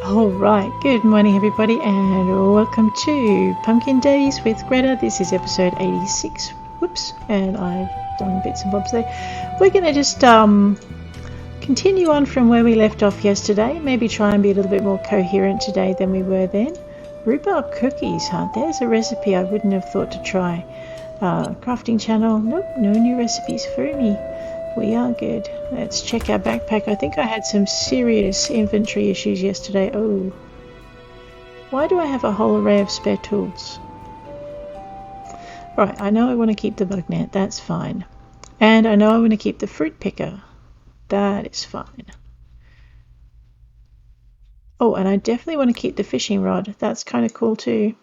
Alright, good morning everybody and welcome to Pumpkin Days with Greta. This is episode 86. Whoops, and I've done bits and bobs there. We're going to just continue on from where we left off yesterday. Maybe try and be a little bit more coherent today than we were then. Rhubarb cookies, huh? There's a recipe I wouldn't have thought to try. Crafting channel, nope, no new recipes for me. We are good. Let's check our backpack. I think I had some serious inventory issues yesterday. Oh. Why do I have a whole array of spare tools? Right, I know I want to keep the bug net. That's fine. And I know I want to keep the fruit picker. That is fine. Oh, and I definitely want to keep the fishing rod. That's kind of cool too.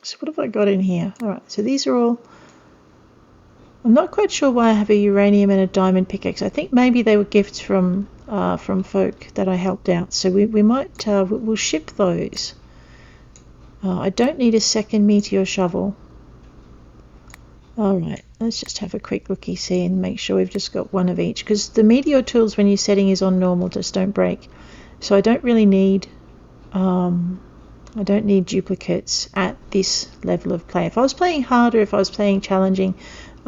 So what have I got in here? Alright, so these are all... I'm not quite sure why I have a uranium and a diamond pickaxe. I think maybe they were gifts from folk that I helped out. So we might, we'll ship those. I don't need a second meteor shovel. Alright, let's just have a quick looky-see and make sure we've just got one of each. Because the meteor tools, when your setting is on normal, just don't break. So I don't really need... I don't need duplicates at this level of play. If I was playing harder, if I was playing challenging...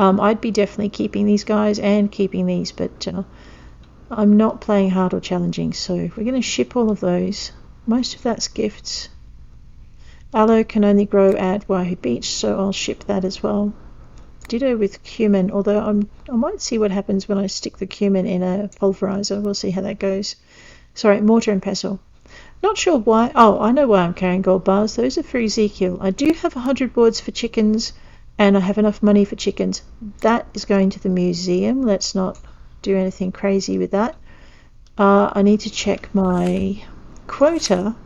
I'd be definitely keeping these guys and keeping these, but I'm not playing hard or challenging, so we're going to ship all of those. Most of that's gifts. Aloe can only grow at Wahoo Beach, so I'll ship that as well. Ditto with cumin, although I might see what happens when I stick the cumin in a pulverizer. We'll see how that goes. Sorry, mortar and pestle. Not sure why. Oh, I know why I'm carrying gold bars. Those are for Ezekiel. I do have 100 boards for chickens. And I have enough money for chickens. That is going to the museum. Let's not do anything crazy with that. I need to check my quota.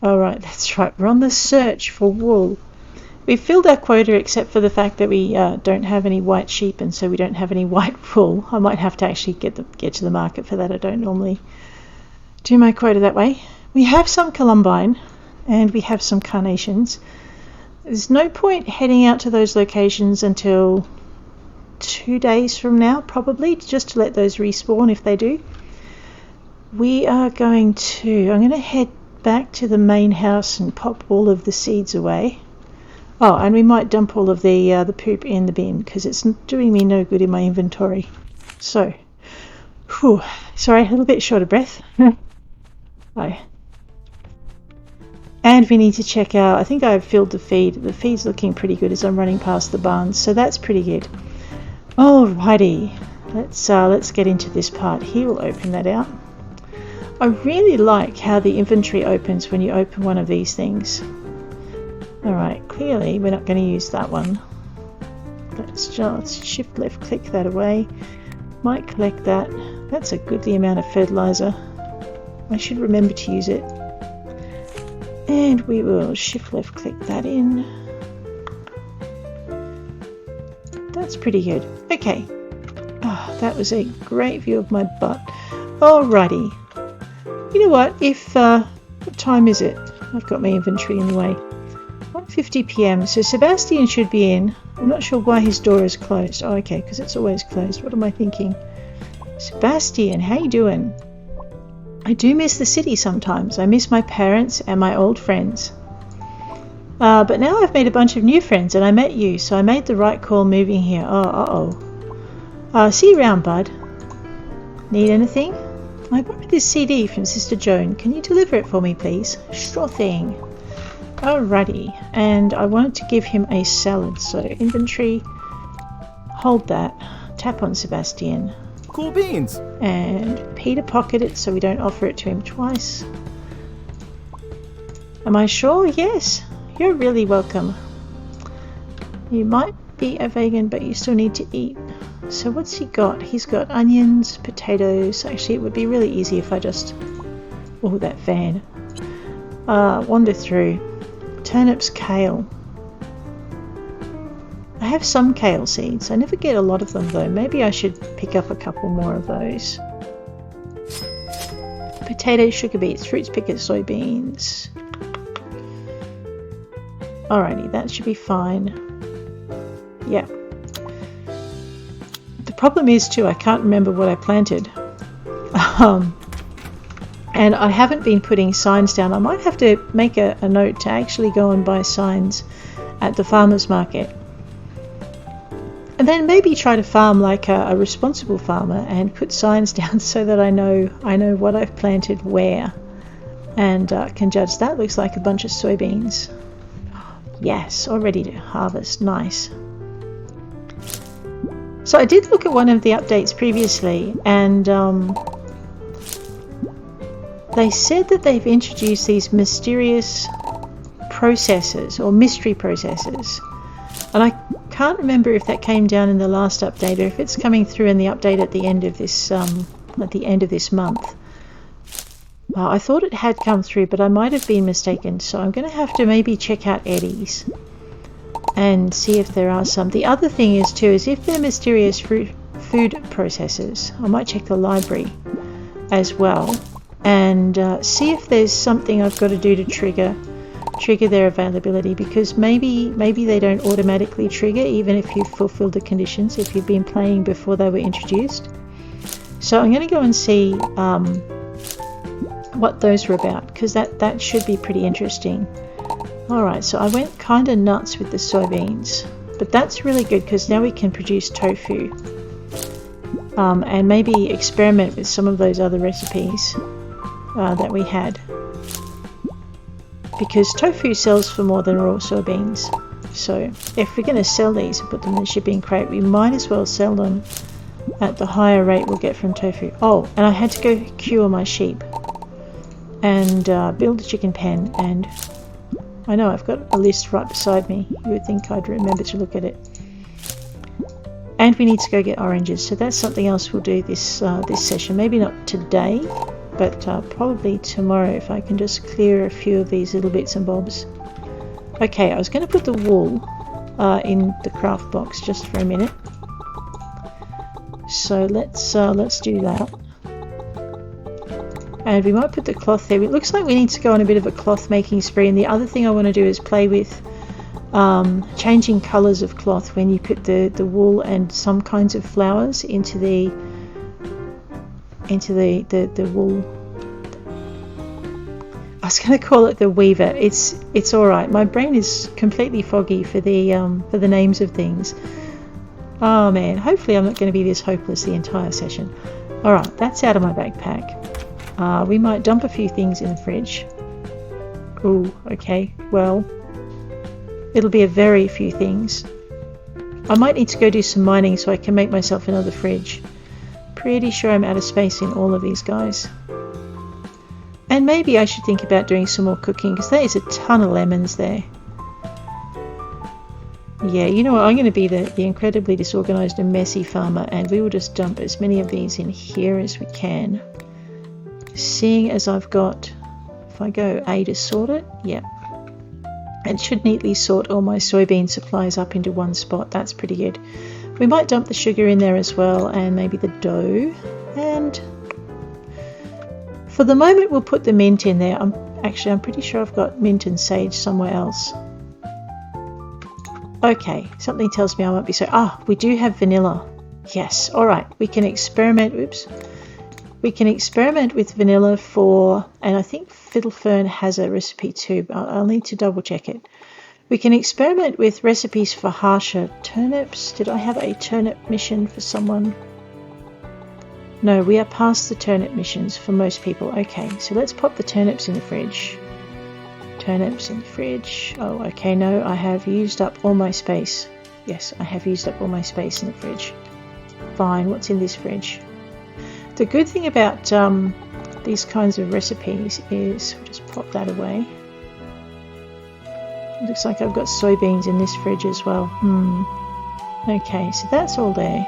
Alright, that's right. We're on the search for wool. We've filled our quota except for the fact that we don't have any white sheep and so we don't have any white wool. I might have to actually get to the market for that. I don't normally do my quota that way. We have some columbine and we have some carnations. There's no point heading out to those locations until 2 days from now, probably, just to let those respawn if they do. I'm going to head back to the main house and pop all of the seeds away. Oh, and we might dump all of the poop in the bin because it's doing me no good in my inventory. So, sorry, a little bit short of breath. Bye. And we need to check out, I think I've filled the feed. The feed's looking pretty good as I'm running past the barns, so that's pretty good. Alrighty, let's get into this part. He will open that out. I really like how the inventory opens when you open one of these things. Alright, clearly we're not going to use that one. Let's just shift left click that away. Might collect that. That's a goodly amount of fertilizer. I should remember to use it. And we will shift left click that in. That's pretty good. Okay. Oh, that was a great view of my butt. Alrighty. You know what? What time is it? I've got my inventory in the way. 1:50 p.m. So Sebastian should be in. I'm not sure why his door is closed. Oh, okay, because it's always closed. What am I thinking? Sebastian, how you doing? I do miss the city sometimes. I miss my parents and my old friends. But now I've made a bunch of new friends and I met you, so I made the right call moving here. See you around, bud. Need anything? I borrowed this CD from Sister Joan. Can you deliver it for me, please? Sure thing. Alrighty. And I wanted to give him a salad, so inventory. Hold that. Tap on Sebastian. Cool beans. And Peter pocket it so we don't offer it to him twice. Am I sure? Yes. You're really welcome. You might be a vegan, but you still need to eat. So what's he got? He's got onions, potatoes. Actually, it would be really easy if I just... Oh, that fan. Wander through. Turnips, kale. I have some kale seeds. I never get a lot of them though. Maybe I should pick up a couple more of those. Potatoes, sugar beets, fruits, pickers, soybeans. Alrighty, that should be fine. Yeah. The problem is too, I can't remember what I planted. And I haven't been putting signs down. I might have to make a note to actually go and buy signs at the farmer's market. And then maybe try to farm like a responsible farmer and put signs down so that I know what I've planted where, and can judge. That looks like a bunch of soybeans. Yes, all ready to harvest. Nice. So I did look at one of the updates previously, and they said that they've introduced these mysterious processors or mystery processors, and I can't remember if that came down in the last update or if it's coming through in the update at the end of this month. I thought it had come through, but I might have been mistaken, so I'm going to have to maybe check out Eddie's and see if there are some. The other thing is too, is if they're mysterious food processors, I might check the library as well and see if there's something I've got to do to trigger their availability, because maybe they don't automatically trigger even if you've fulfilled the conditions, if you've been playing before they were introduced. So I'm going to go and see what those were about, because that should be pretty interesting. Alright, so I went kind of nuts with the soybeans, but that's really good because now we can produce tofu, and maybe experiment with some of those other recipes that we had, because tofu sells for more than raw soybeans. So if we're going to sell these and put them in the shipping crate, we might as well sell them at the higher rate we'll get from tofu. Oh, and I had to go cure my sheep and build a chicken pen, and I know I've got a list right beside me. You would think I'd remember to look at it. And we need to go get oranges, so that's something else we'll do this session. Maybe not today, but probably tomorrow, if I can just clear a few of these little bits and bobs. Okay, I was going to put the wool in the craft box just for a minute, so let's do that. And we might put the cloth there. It looks like we need to go on a bit of a cloth making spree, and the other thing I want to do is play with changing colours of cloth when you put the wool and some kinds of flowers into the wool. I was going to call it the weaver. It's all right. My brain is completely foggy for the names of things. Oh man, hopefully I'm not going to be this hopeless the entire session. All right, that's out of my backpack. We might dump a few things in the fridge. Ooh, okay. Well, it'll be a very few things. I might need to go do some mining so I can make myself another fridge. Pretty sure I'm out of space in all of these guys. And maybe I should think about doing some more cooking, because there is a ton of lemons there. Yeah, you know what, I'm going to be the incredibly disorganized and messy farmer, and we will just dump as many of these in here as we can. Seeing as I've got, if I go A to sort it, yep. It should neatly sort all my soybean supplies up into one spot. That's pretty good. We might dump the sugar in there as well, and maybe the dough. And for the moment, we'll put the mint in there. I'm pretty sure I've got mint and sage somewhere else. Okay, something tells me I won't be so... we do have vanilla. Yes, all right. We can experiment... Oops. We can experiment with vanilla for... And I think Fiddlefern has a recipe too, but I'll need to double check it. We can experiment with recipes for harsher turnips. Did I have a turnip mission for someone? No, we are past the turnip missions for most people. Okay, so let's pop the turnips in the fridge. Turnips in the fridge. Oh, okay, no, I have used up all my space. Yes, I have used up all my space in the fridge. Fine, what's in this fridge? The good thing about these kinds of recipes is, we'll just pop that away. Looks like I've got soybeans in this fridge as well. Okay, so that's all there.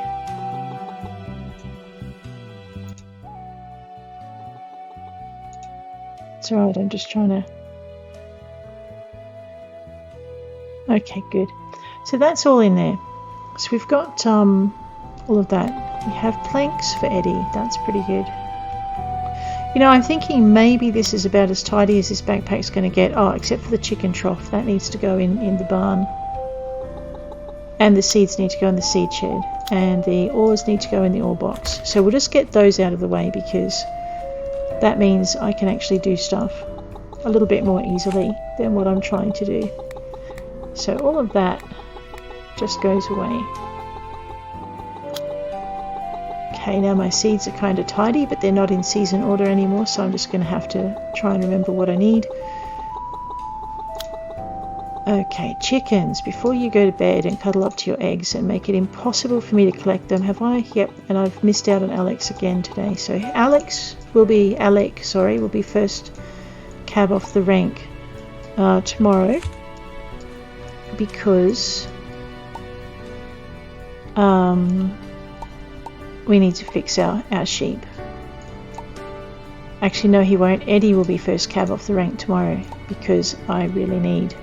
It's alright, I'm just trying to... Okay, good. So that's all in there. So we've got all of that. We have planks for Eddie. That's pretty good. You know, I'm thinking maybe this is about as tidy as this backpack's going to get. Oh, except for the chicken trough. That needs to go in the barn. And the seeds need to go in the seed shed. And the ores need to go in the ore box. So we'll just get those out of the way, because that means I can actually do stuff a little bit more easily than what I'm trying to do. So all of that just goes away. Okay, now my seeds are kind of tidy, but they're not in season order anymore, so I'm just going to have to try and remember what I need. Okay, chickens, before you go to bed and cuddle up to your eggs and make it impossible for me to collect them, have I? Yep, and I've missed out on Alex again today. So Alec will be first cab off the rank tomorrow, because we need to fix our sheep. Actually, no, he won't. Eddie will be first cab off the rank tomorrow, because I really need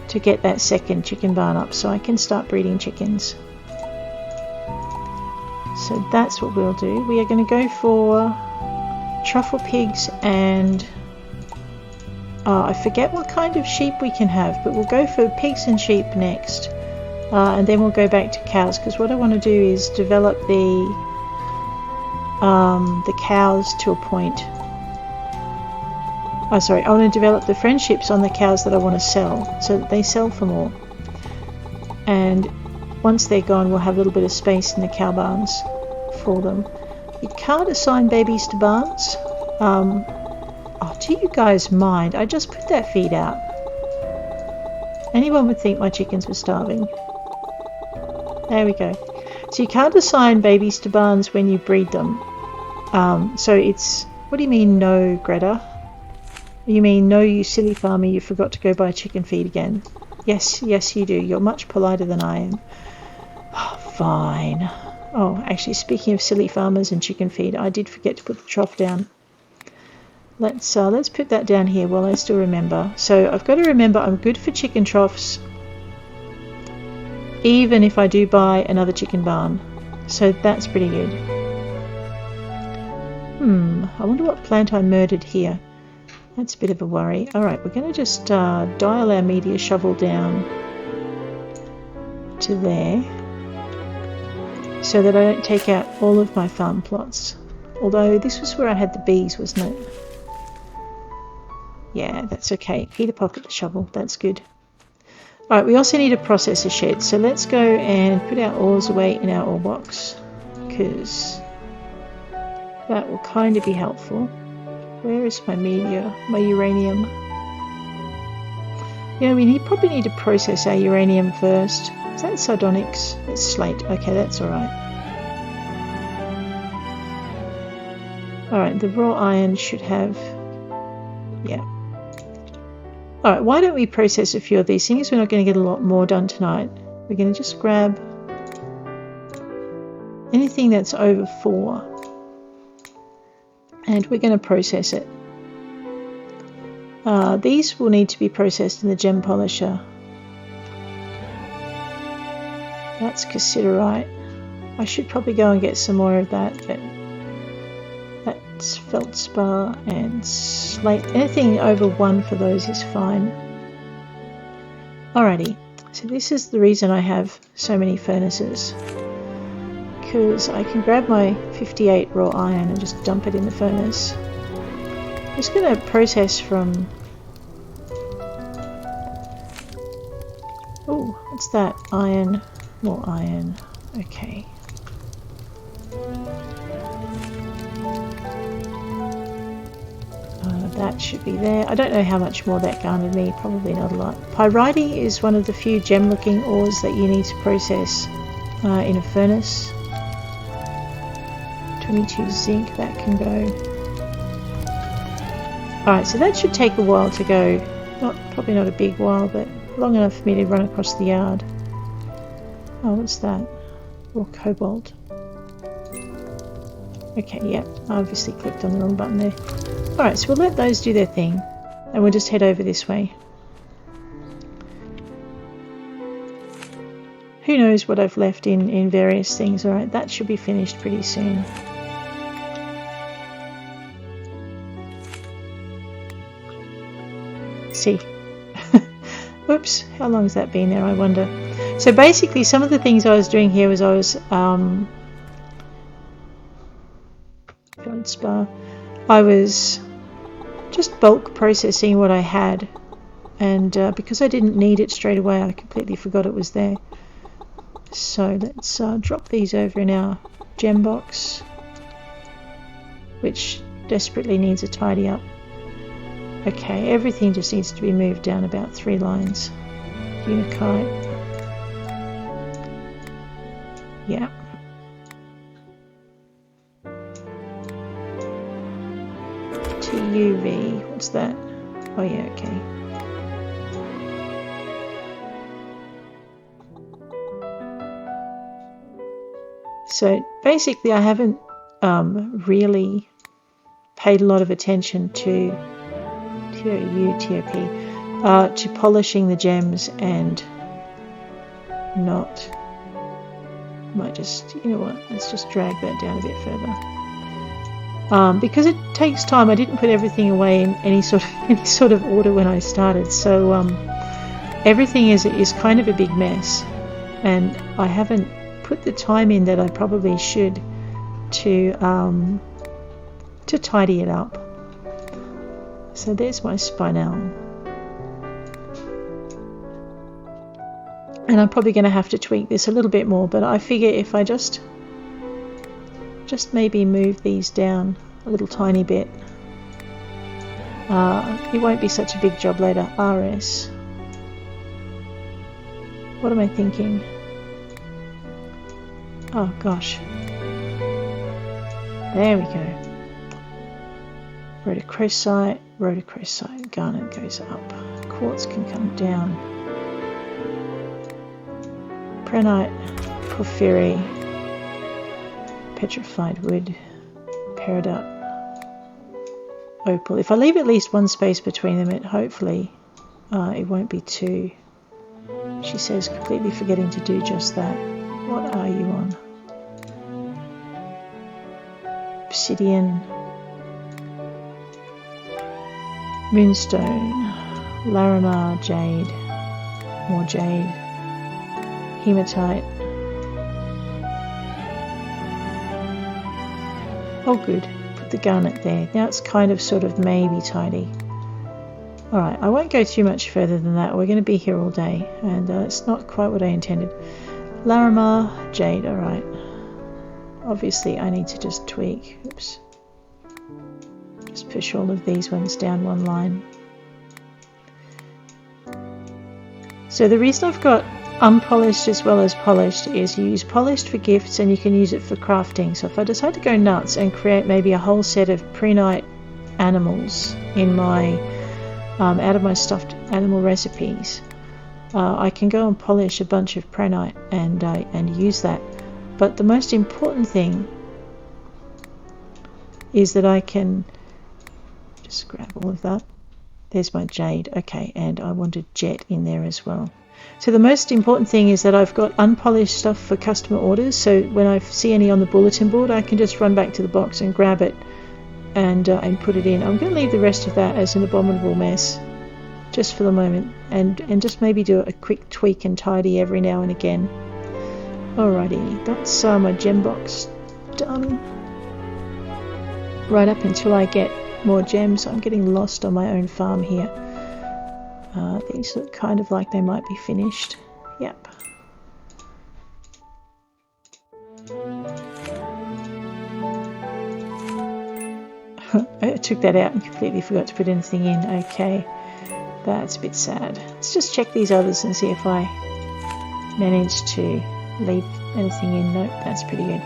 to get that second chicken barn up so I can start breeding chickens. So that's what we'll do. We are going to go for truffle pigs and I forget what kind of sheep we can have, but we'll go for pigs and sheep next, and then we'll go back to cows, because what I want to do is develop the cows to a point. I want to develop the friendships on the cows that I want to sell, so that they sell for more. And once they're gone, we'll have a little bit of space in the cow barns for them. You can't assign babies to barns. Do you guys mind? I just put that feed out. Anyone would think my chickens were starving. There we go. So you can't assign babies to barns when you breed them. So it's... What do you mean no, Greta? You mean no, you silly farmer, you forgot to go buy chicken feed again? Yes you do. You're much politer than I am. Oh, fine. Oh, actually, speaking of silly farmers and chicken feed, I did forget to put the trough down. Let's put that down here while I still remember. So I've got to remember I'm good for chicken troughs, even if I do buy another chicken barn. So that's pretty good. I wonder what plant I murdered here. That's a bit of a worry. Alright, we're going to just dial our media shovel down to there, so that I don't take out all of my farm plots. Although this was where I had the bees, wasn't it? Yeah, that's okay. Peter pocket the shovel. That's good. Alright, we also need a processor shed. So let's go and put our ores away in our ore box, because that will kind of be helpful. Where is my media? My uranium? Yeah, we probably need to process our uranium first. Is that sardonyx? It's slate. Okay, that's alright. Alright, the raw iron should have... Yeah. Alright, why don't we process a few of these things? We're not going to get a lot more done tonight. We're going to just grab anything that's over 4. And we're going to process it. These will need to be processed in the gem polisher. That's cassiterite. I should probably go and get some more of that, but that's feldspar and slate. Anything over 1 for those is fine. Alrighty, so this is the reason I have so many furnaces, because I can grab my 58 raw iron and just dump it in the furnace. I'm just going to process from... Oh, what's that? Iron. More iron. Okay. That should be there. I don't know how much more that garnered me. Probably not a lot. Pyrite is one of the few gem-looking ores that you need to process in a furnace. 22 zinc, that can go. Alright, so that should take a while to go. Probably not a big while, but long enough for me to run across the yard. Oh, what's that? Or cobalt. Okay, yep, I obviously clicked on the wrong button there. Alright, so we'll let those do their thing, and we'll just head over this way. Who knows what I've left in various things. Alright, that should be finished pretty soon. See. Whoops, how long has that been there, I wonder. So basically some of the things I was doing here was I was feldspar. I was just bulk processing what I had, and because I didn't need it straight away, I completely forgot it was there. So let's drop these over in our gem box, which desperately needs a tidy up. Okay, everything just needs to be moved down about 3 lines. Unikite. Yeah. TUV, what's that? Oh yeah, okay. So basically I haven't really paid a lot of attention to to polishing the gems, and not, might just, you know what, let's just drag that down a bit further. Because it takes time. I didn't put everything away in any sort of order when I started, so everything is kind of a big mess, and I haven't put the time in that I probably should to tidy it up. So there's my spinel, and I'm probably going to have to tweak this a little bit more, but I figure if I just maybe move these down a little tiny bit, it won't be such a big job later. RS, what am I thinking? Oh gosh, there we go. Rhodochrosite, garnet goes up, quartz can come down, prehnite, porphyry, petrified wood, peridot, opal. If I leave at least one space between them, hopefully it won't be two. She says, completely forgetting to do just that. What are you on? Obsidian, moonstone, larimar, jade, more jade, hematite. Oh good, put the garnet there. Now it's kind of sort of maybe tidy. Alright, I won't go too much further than that. We're going to be here all day, and it's not quite what I intended. Larimar, jade, alright. Obviously I need to just tweak. Oops. Just push all of these ones down one line. So the reason I've got unpolished as well as polished is you use polished for gifts and you can use it for crafting. So if I decide to go nuts and create maybe a whole set of prehnite animals in my out of my stuffed animal recipes, I can go and polish a bunch of prehnite and use that. But the most important thing is that I can just grab all of that. There's my jade. Okay, and I wanted jet in there as well. So the most important thing is that I've got unpolished stuff for customer orders, so when I see any on the bulletin board, I can just run back to the box and grab it and put it in. I'm going to leave the rest of that as an abominable mess just for the moment, and just maybe do a quick tweak and tidy every now and again. Alrighty, that's my gem box done. Right up until I get more gems. I'm getting lost on my own farm here. These look kind of like they might be finished. Yep. I took that out and completely forgot to put anything in. Okay, that's a bit sad. Let's just check these others and see if I managed to leave anything in. Nope, that's pretty good.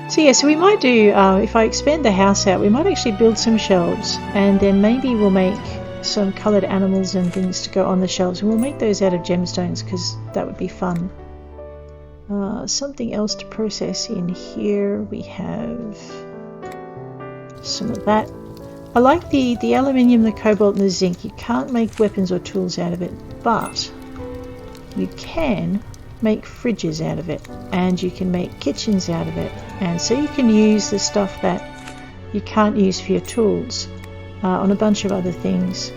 So yeah, so we might do, if I expand the house out, we might actually build some shelves, and then maybe we'll make some coloured animals and things to go on the shelves, and we'll make those out of gemstones because that would be fun. Something else to process in here, we have some of that. I like the aluminium, the cobalt and the zinc. You can't make weapons or tools out of it, but you can make fridges out of it, and you can make kitchens out of it, and so you can use the stuff that you can't use for your tools on a bunch of other things.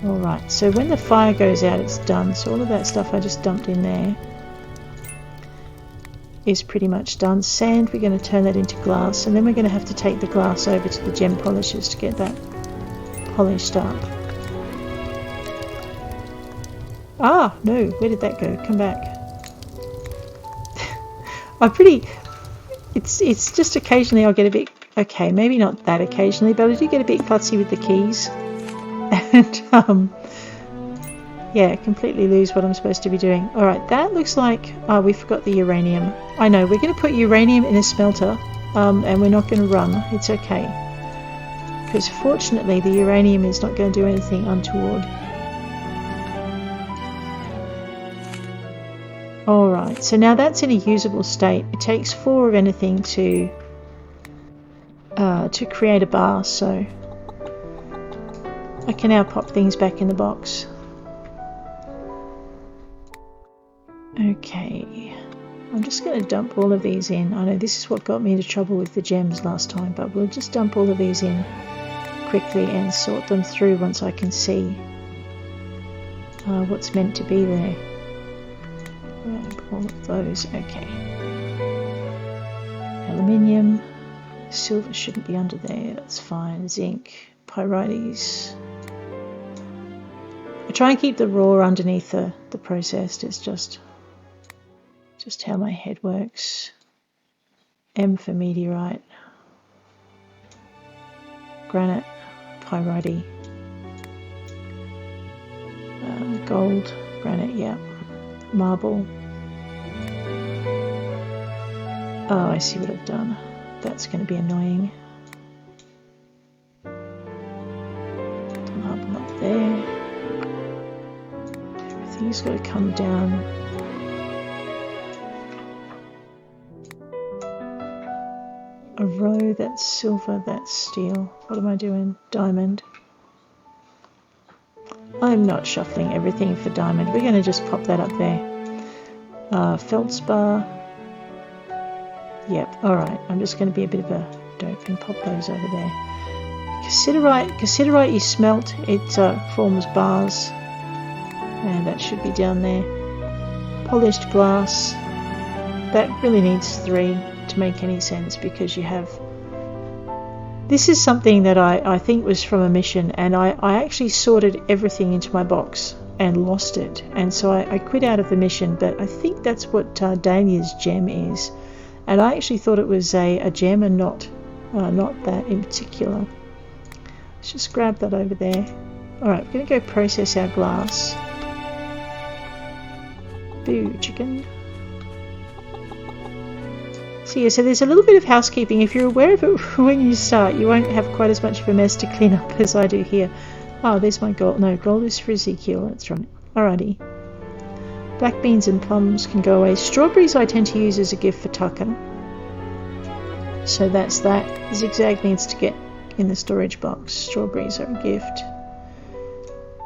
Alright, so when the fire goes out, it's done. So all of that stuff I just dumped in there. is pretty much done. Sand, we're going to turn that into glass, and then we're going to have to take the glass over to the gem polishers to get that polished up. Ah, no, where did that go? Come back. It's just occasionally I'll get a bit, okay, maybe not that occasionally, but I do get a bit klutzy with the keys. And, yeah, completely lose what I'm supposed to be doing. Alright, that looks like, we forgot the uranium. I know, we're going to put uranium in a smelter, and we're not going to run. It's okay. Because fortunately the uranium is not going to do anything untoward. Alright, so now that's in a usable state. It takes 4 of anything to create a bar, so I can now pop things back in the box. Okay, I'm just going to dump all of these in. I know this is what got me into trouble with the gems last time, but we'll just dump all of these in quickly and sort them through once I can see what's meant to be there. Grab all of those, okay. Aluminium, silver shouldn't be under there, that's fine. Zinc, pyrites. I try and keep the raw underneath the processed, it's just how my head works. M for meteorite. Granite, pyrite. Gold, granite, yeah. Marble. Oh, I see what I've done. That's going to be annoying. Marble up there. Everything's got to come down. A row, that's silver, that's steel. What am I doing? Diamond. I'm not shuffling everything for diamond. We're going to just pop that up there. Feldspar. Yep, alright. I'm just going to be a bit of a dope and pop those over there. Cassiterite you smelt, it forms bars. And that should be down there. Polished glass. That really needs 3 to make any sense because you have... This is something that I think was from a mission, and I actually sorted everything into my box and lost it, and so I quit out of the mission, but I think that's what Dahlia's gem is, and I actually thought it was a gem and not that in particular. Let's just grab that over there. Alright, we're going to go process our glass. Boo, chicken. So yeah, so there's a little bit of housekeeping. If you're aware of it when you start, you won't have quite as much of a mess to clean up as I do here. Oh, there's my gold. No, gold is for Ezekiel, that's right. Alrighty. Black beans and plums can go away. Strawberries I tend to use as a gift for Tucker. So that's that. Zigzag needs to get in the storage box. Strawberries are a gift.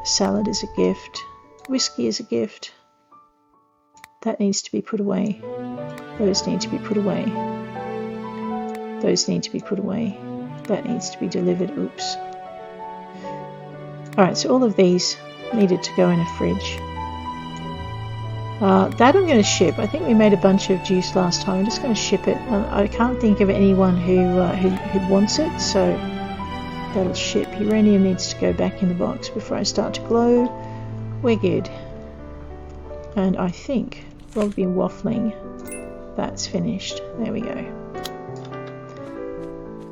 Salad is a gift. Whiskey is a gift. That needs to be put away. Those need to be put away. Those need to be put away. That needs to be delivered. Oops. Alright, so all of these needed to go in a fridge. That I'm going to ship. I think we made a bunch of juice last time. I'm just going to ship it. I can't think of anyone who wants it, so that'll ship. Uranium needs to go back in the box before I start to glow. We're good. And I think, while we've been waffling, that's finished. There we go.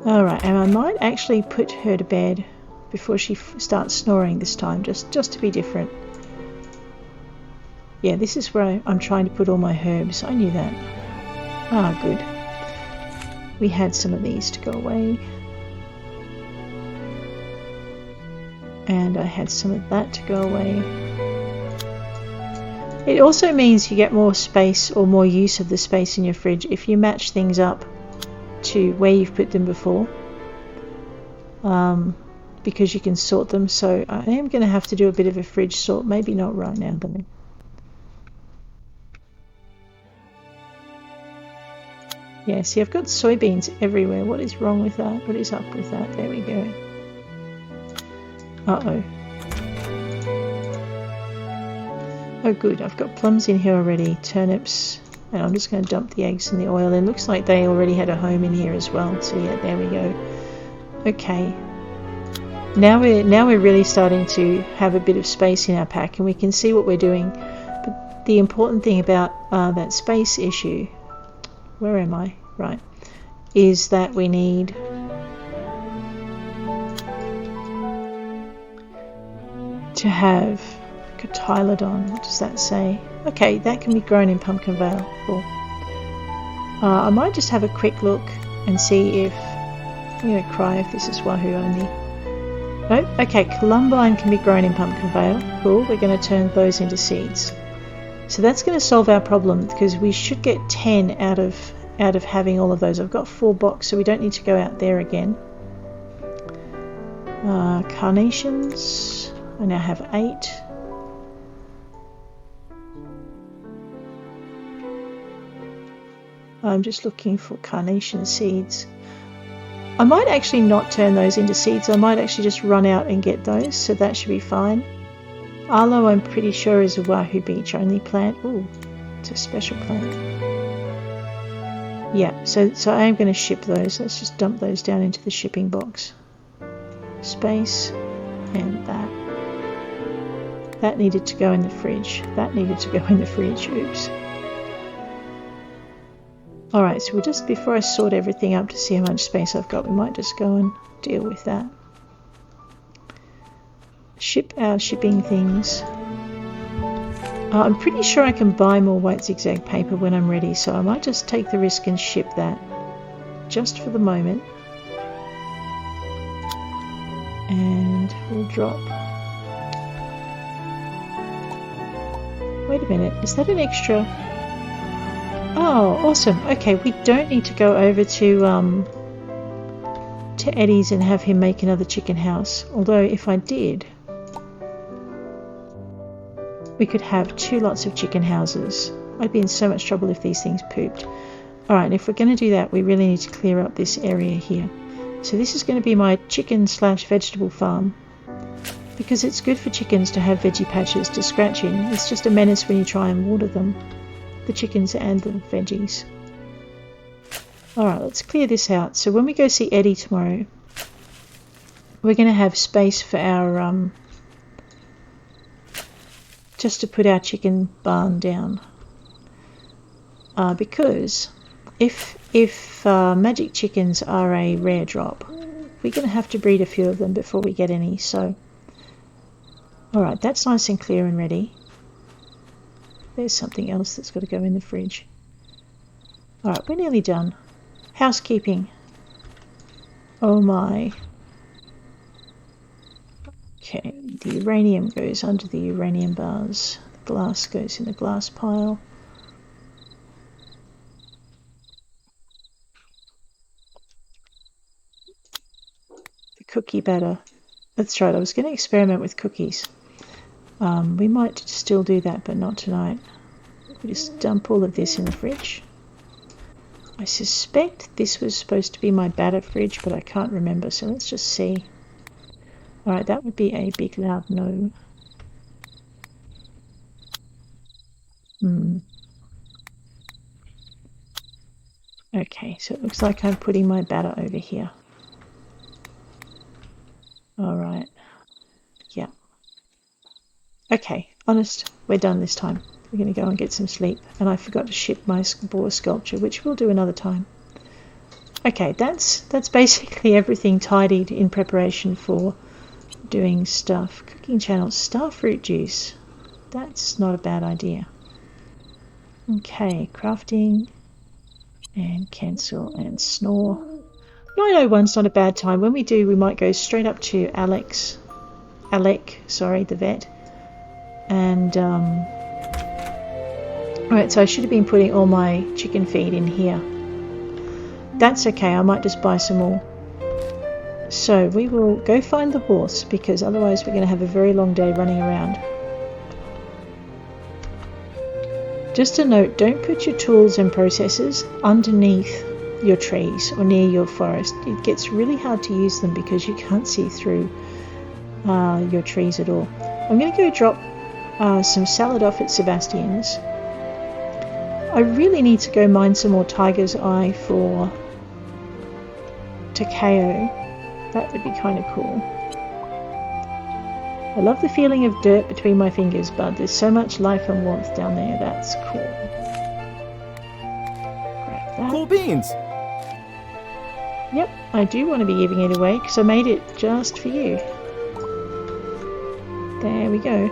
Alright, and I might actually put her to bed before she starts snoring this time, just to be different. Yeah, this is where I'm trying to put all my herbs. I knew that. Ah, good. We had some of these to go away. And I had some of that to go away. It also means you get more space or more use of the space in your fridge if you match things up to where you've put them before, because you can sort them. So I am going to have to do a bit of a fridge sort, maybe not right now though. Yeah, see, I've got soybeans everywhere. What is wrong with that? What is up with that? There we go. Uh-oh. Oh good, I've got plums in here already, turnips, And I'm just going to dump the eggs in the oil. It looks like they already had a home in here as well. So yeah, there we go. Okay. Now we're really starting to have a bit of space in our pack, and we can see what we're doing. But the important thing about that space issue, where am I? Right, is that we need to have cotyledon. What does that say? Okay, that can be grown in pumpkin vale. Cool. I might just have a quick look and see if I'm going to cry if this is wahoo only. Nope. Okay, columbine can be grown in pumpkin vale. Cool. We're going to turn those into seeds. So that's going to solve our problem, because we should get 10 out of having all of those. I've got 4 boxes, so we don't need to go out there again. Carnations. I now have 8. I'm just looking for carnation seeds. I might actually not turn those into seeds. I might actually just run out and get those, so that should be fine. Aloe, I'm pretty sure, is a Wahoo Beach only plant. Ooh, it's a special plant. Yeah, so I am going to ship those. Let's just dump those down into the shipping box. Space, and that. That needed to go in the fridge. That needed to go in the fridge. Oops. Alright, so we'll just, before I sort everything up to see how much space I've got, we might just go and deal with that. Ship our shipping things. I'm pretty sure I can buy more white zigzag paper when I'm ready, so I might just take the risk and ship that just for the moment. And we'll drop. Wait a minute, is that an extra? Oh, awesome. Okay, we don't need to go over to Eddie's and have him make another chicken house. Although if I did, we could have 2 lots of chicken houses. I'd be in so much trouble if these things pooped. Alright, if we're going to do that, we really need to clear up this area here. So this is going to be my chicken/vegetable farm. Because it's good for chickens to have veggie patches to scratch in. It's just a menace when you try and water them. The chickens and the veggies. Alright, let's clear this out. So when we go see Eddie tomorrow, we're going to have space for our just to put our chicken barn down. Because if magic chickens are a rare drop, we're going to have to breed a few of them before we get any. So alright, that's nice and clear and ready. There's something else that's got to go in the fridge. Alright, we're nearly done. Housekeeping. Oh my. Okay, the uranium goes under the uranium bars. The glass goes in the glass pile. The cookie batter. That's right, I was going to experiment with cookies. We might still do that, but not tonight. We just dump all of this in the fridge. I suspect this was supposed to be my batter fridge, but I can't remember, so let's just see. Alright, that would be a big loud no. Okay, so it looks like I'm putting my batter over here. Alright. Yeah. Okay, honest, we're done this time. We're going to go and get some sleep. And I forgot to ship my boar sculpture, which we'll do another time. Okay, that's basically everything tidied in preparation for doing stuff. Cooking channel, starfruit juice. That's not a bad idea. Okay, crafting and cancel and snore. 9:01's not a bad time. When we do, we might go straight up to Alec, the vet. And alright, so I should have been putting all my chicken feed in here. That's okay, I might just buy some more. So we will go find the horse, because otherwise we're going to have a very long day running around. Just a note, don't put your tools and processors underneath your trees or near your forest. It gets really hard to use them because you can't see through your trees at all. I'm going to go drop some salad off at Sebastian's. I really need to go mine some more tiger's eye for Takeo. That would be kind of cool. I love the feeling of dirt between my fingers, but there's so much life and warmth down there. That's cool. Grab that. Cool beans! Yep, I do want to be giving it away because I made it just for you. There we go.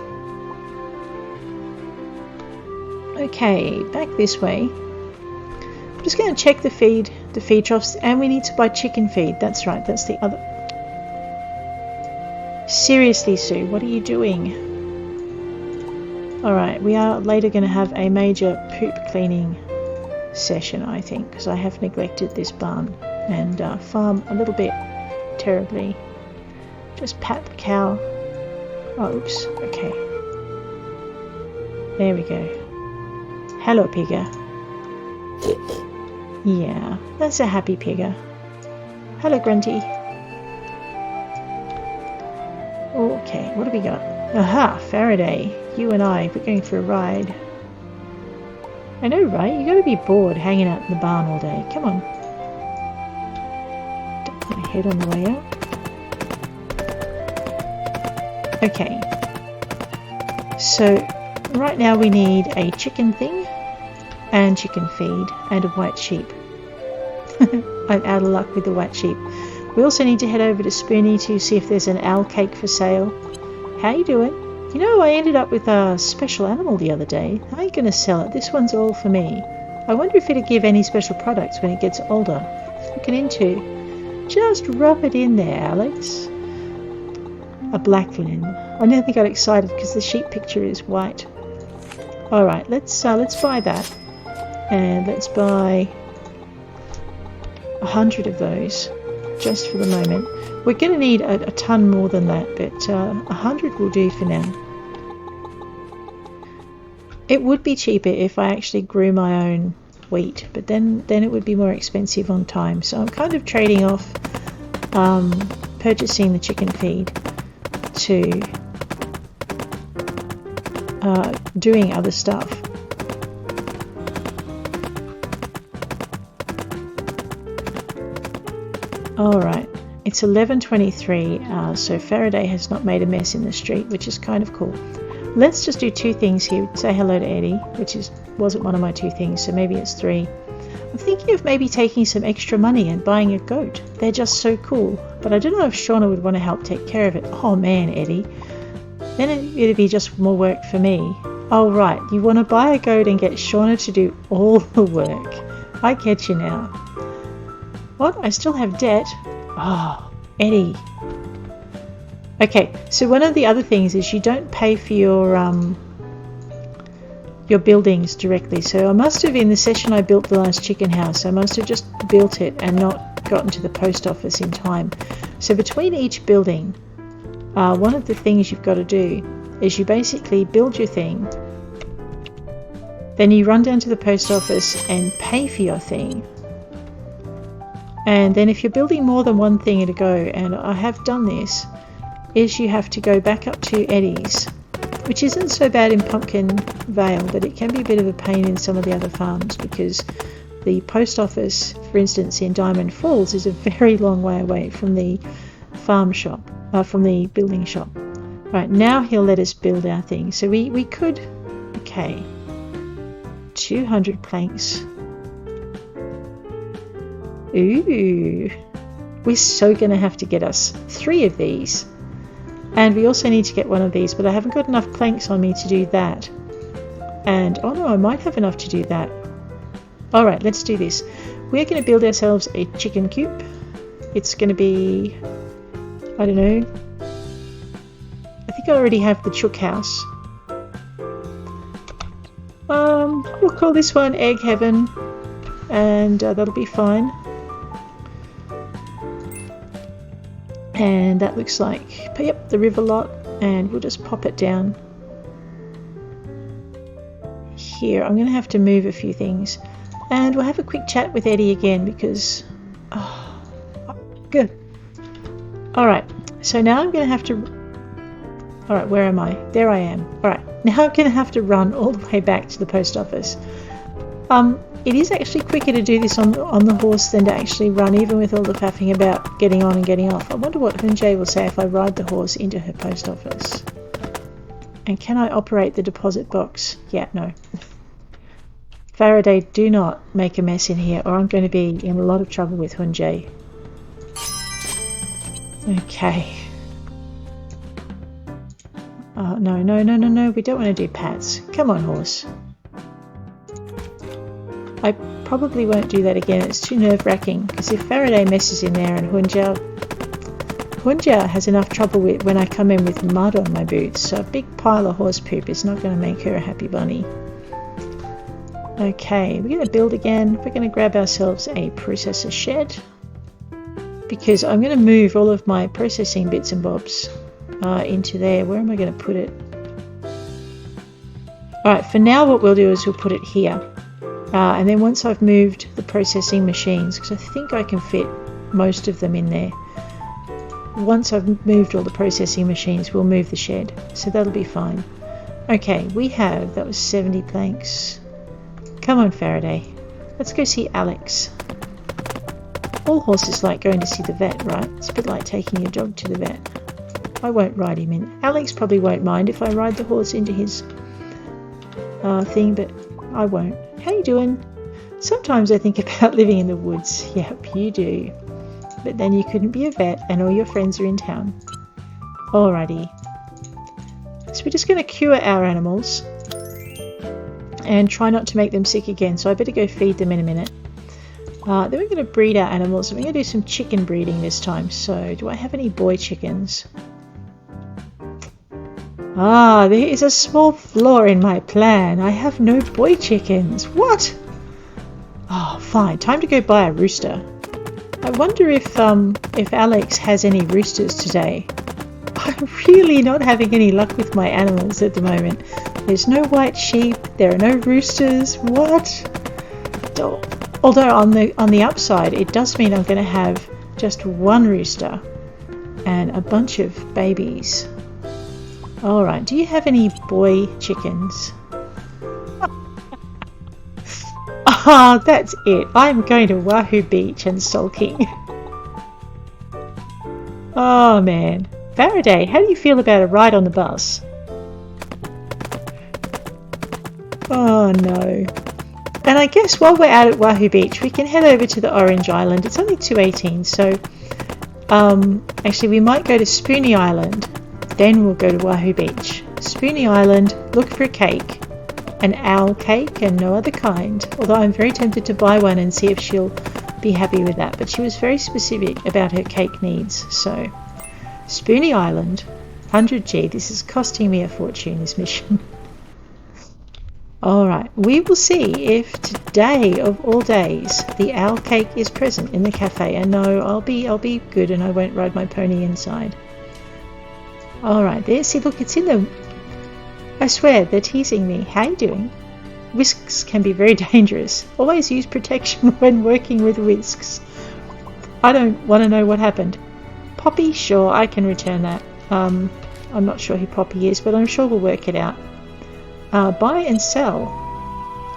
Okay, back this way. I'm just going to check the feed troughs, and we need to buy chicken feed. That's right, that's the other... Seriously, Sue, what are you doing? Alright, we are later going to have a major poop cleaning session, I think, because I have neglected this barn and farm a little bit terribly. Just pat the cow. Oh, oops, okay. There we go. Hello, pigger. Yeah, that's a happy pigger. Hello, Grunty. Okay, what do we got? Aha, Faraday. You and I, we're going for a ride. I know, right? You're going to be bored hanging out in the barn all day. Come on. Dump my head on the way out. Okay. So, right now we need a chicken thing, and chicken feed, and a white sheep. I'm out of luck with the white sheep. We also need to head over to Spoonie to see if there's an owl cake for sale. How you doing? You know, I ended up with a special animal the other day. How are you going to sell it? This one's all for me. I wonder if it'll give any special products when it gets older. Looking into. Just rub it in there, Alex. A black lamb. I nearly got excited because the sheep picture is white. Alright, let's buy that. And let's buy 100 of those. Just for the moment. We're going to need a ton more than that, but 100 will do for now. It would be cheaper if I actually grew my own wheat, but then it would be more expensive on time. So I'm kind of trading off purchasing the chicken feed to doing other stuff. Alright, it's 11:23, so Faraday has not made a mess in the street, which is kind of cool. Let's just do two things here. Say hello to Eddie, which wasn't one of my two things, so maybe it's three. I'm thinking of maybe taking some extra money and buying a goat. They're just so cool, but I don't know if Shauna would want to help take care of it. Oh man, Eddie. Then it'd be just more work for me. Oh right, you want to buy a goat and get Shauna to do all the work. I get you now. What? I still have debt? Oh, Eddie. Okay, so one of the other things is you don't pay for your buildings directly. So I must have, in the session I built the last chicken house, I must have just built it and not gotten to the post office in time. So between each building, one of the things you've got to do is you basically build your thing, then you run down to the post office and pay for your thing. And then if you're building more than one thing at a go, and I have done this, is you have to go back up to Eddie's, which isn't so bad in Pumpkin Vale, but it can be a bit of a pain in some of the other farms because the post office, for instance, in Diamond Falls is a very long way away from the farm shop, from the building shop. Right, now he'll let us build our thing. So we could, okay, 200 planks. Ooh, we're so going to have to get us 3 of these. And we also need to get one of these, but I haven't got enough planks on me to do that. And, oh no, I might have enough to do that. Alright, let's do this. We're going to build ourselves a chicken coop. It's going to be, I don't know, I think I already have the chook house. We'll call this one Egg Heaven, and that'll be fine. And that looks like, yep, the river lot, and we'll just pop it down here. I'm going to have to move a few things, and we'll have a quick chat with Eddie again because, oh, good. Alright, so now I'm going to have to, alright, where am I? There I am. Alright, now I'm going to have to run all the way back to the post office. It is actually quicker to do this on the horse than to actually run, even with all the faffing about getting on and getting off. I wonder what Hunjay will say if I ride the horse into her post office. And can I operate the deposit box? Yeah, no. Faraday, do not make a mess in here or I'm going to be in a lot of trouble with Hunjay. Okay. No, we don't want to do pats. Come on, horse. I probably won't do that again. It's too nerve-wracking because if Faraday messes in there and Hunjay has enough trouble with when I come in with mud on my boots, so a big pile of horse poop is not going to make her a happy bunny. Okay, we're going to build again. We're going to grab ourselves a processor shed because I'm going to move all of my processing bits and bobs into there. Where am I going to put it? Alright, for now what we'll do is we'll put it here. And then once I've moved the processing machines, because I think I can fit most of them in there, once I've moved all the processing machines, we'll move the shed. So that'll be fine. Okay, that was 70 planks. Come on, Faraday. Let's go see Alex. All horses like going to see the vet, right? It's a bit like taking your dog to the vet. I won't ride him in. Alex probably won't mind if I ride the horse into his thing, but I won't. How you doing? Sometimes I think about living in the woods. Yep, you do. But then you couldn't be a vet and all your friends are in town. Alrighty. So we're just going to cure our animals and try not to make them sick again. So I better go feed them in a minute. Then we're going to breed our animals. And we're going to do some chicken breeding this time. So do I have any boy chickens? There is a small flaw in my plan. I have no boy chickens. What? Oh, fine. Time to go buy a rooster. I wonder if Alex has any roosters today. I'm really not having any luck with my animals at the moment. There's no white sheep. There are no roosters. What? Although on the upside, it does mean I'm going to have just one rooster and a bunch of babies. Alright, do you have any boy chickens? Ah, that's it. I'm going to Wahoo Beach and sulking. Oh man. Faraday, how do you feel about a ride on the bus? Oh no. And I guess while we're out at Wahoo Beach, we can head over to the Orange Island. It's only 2:18, so actually we might go to Spoony Island. Then we'll go to Wahoo Beach. Spoony Island, look for a cake. An owl cake and no other kind. Although I'm very tempted to buy one and see if she'll be happy with that. But she was very specific about her cake needs. So, Spoony Island, 100G. This is costing me a fortune, this mission. Alright, we will see if today of all days the owl cake is present in the cafe. And no, I'll be good and I won't ride my pony inside. Alright, there. See, look, it's in the... I swear, they're teasing me. How you doing? Whisks can be very dangerous. Always use protection when working with whisks. I don't want to know what happened. Poppy? Sure, I can return that. I'm not sure who Poppy is, but I'm sure we'll work it out. Buy and sell.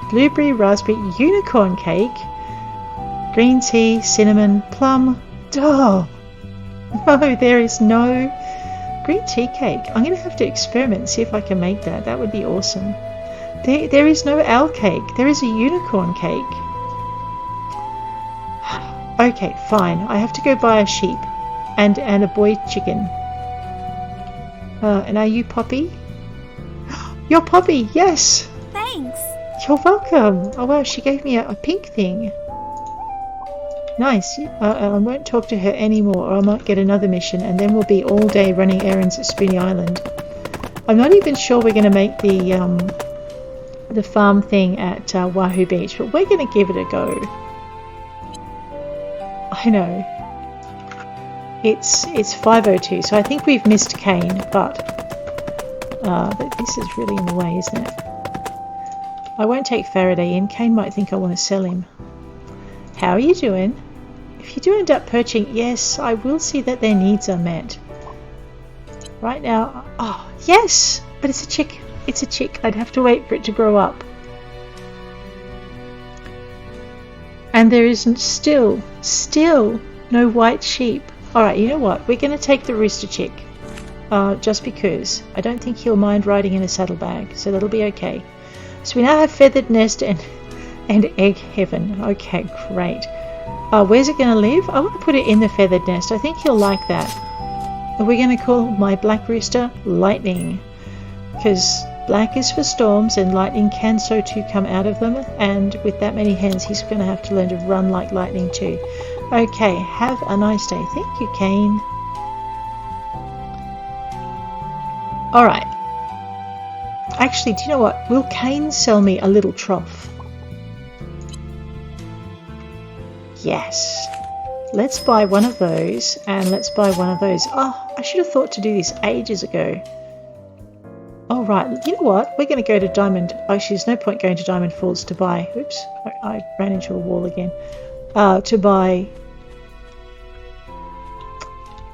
Blueberry, raspberry, unicorn cake. Green tea, cinnamon, plum. Oh, no, there is no... green tea cake. I'm going to have to experiment and see if I can make that. That would be awesome. There is no owl cake. There is a unicorn cake. Okay, fine. I have to go buy a sheep and a boy chicken. And are you Poppy? You're Poppy, yes! Thanks! You're welcome! Oh wow, she gave me a pink thing. Nice. I won't talk to her anymore or I might get another mission and then we'll be all day running errands at Spoony Island. I'm not even sure we're going to make the farm thing at Wahoo Beach, but we're going to give it a go. I know. It's 5:02, so I think we've missed Kane, but this is really in the way, isn't it? I won't take Faraday in. Kane might think I want to sell him. How are you doing? If you do end up perching, yes, I will see that their needs are met. Right now, oh, yes! But it's a chick. It's a chick. I'd have to wait for it to grow up. And there isn't still no white sheep. Alright, you know what? We're going to take the rooster chick. Just because. I don't think he'll mind riding in a saddlebag, so that'll be okay. So we now have feathered nest and egg heaven. Okay, great. Where's it going to live? I want to put it in the feathered nest. I think he'll like that. Are we going to call my black rooster Lightning? Because black is for storms and lightning can so too come out of them, and with that many hens he's going to have to learn to run like lightning too. Okay, have a nice day. Thank you, Kane. Alright. Actually, do you know what? Will Kane sell me a little trough? Yes. Let's buy one of those, and let's buy one of those. Oh, I should have thought to do this ages ago. All right, you know what? We're going to go to Diamond. Actually, there's no point going to Diamond Falls to buy... Oops, I ran into a wall again. To buy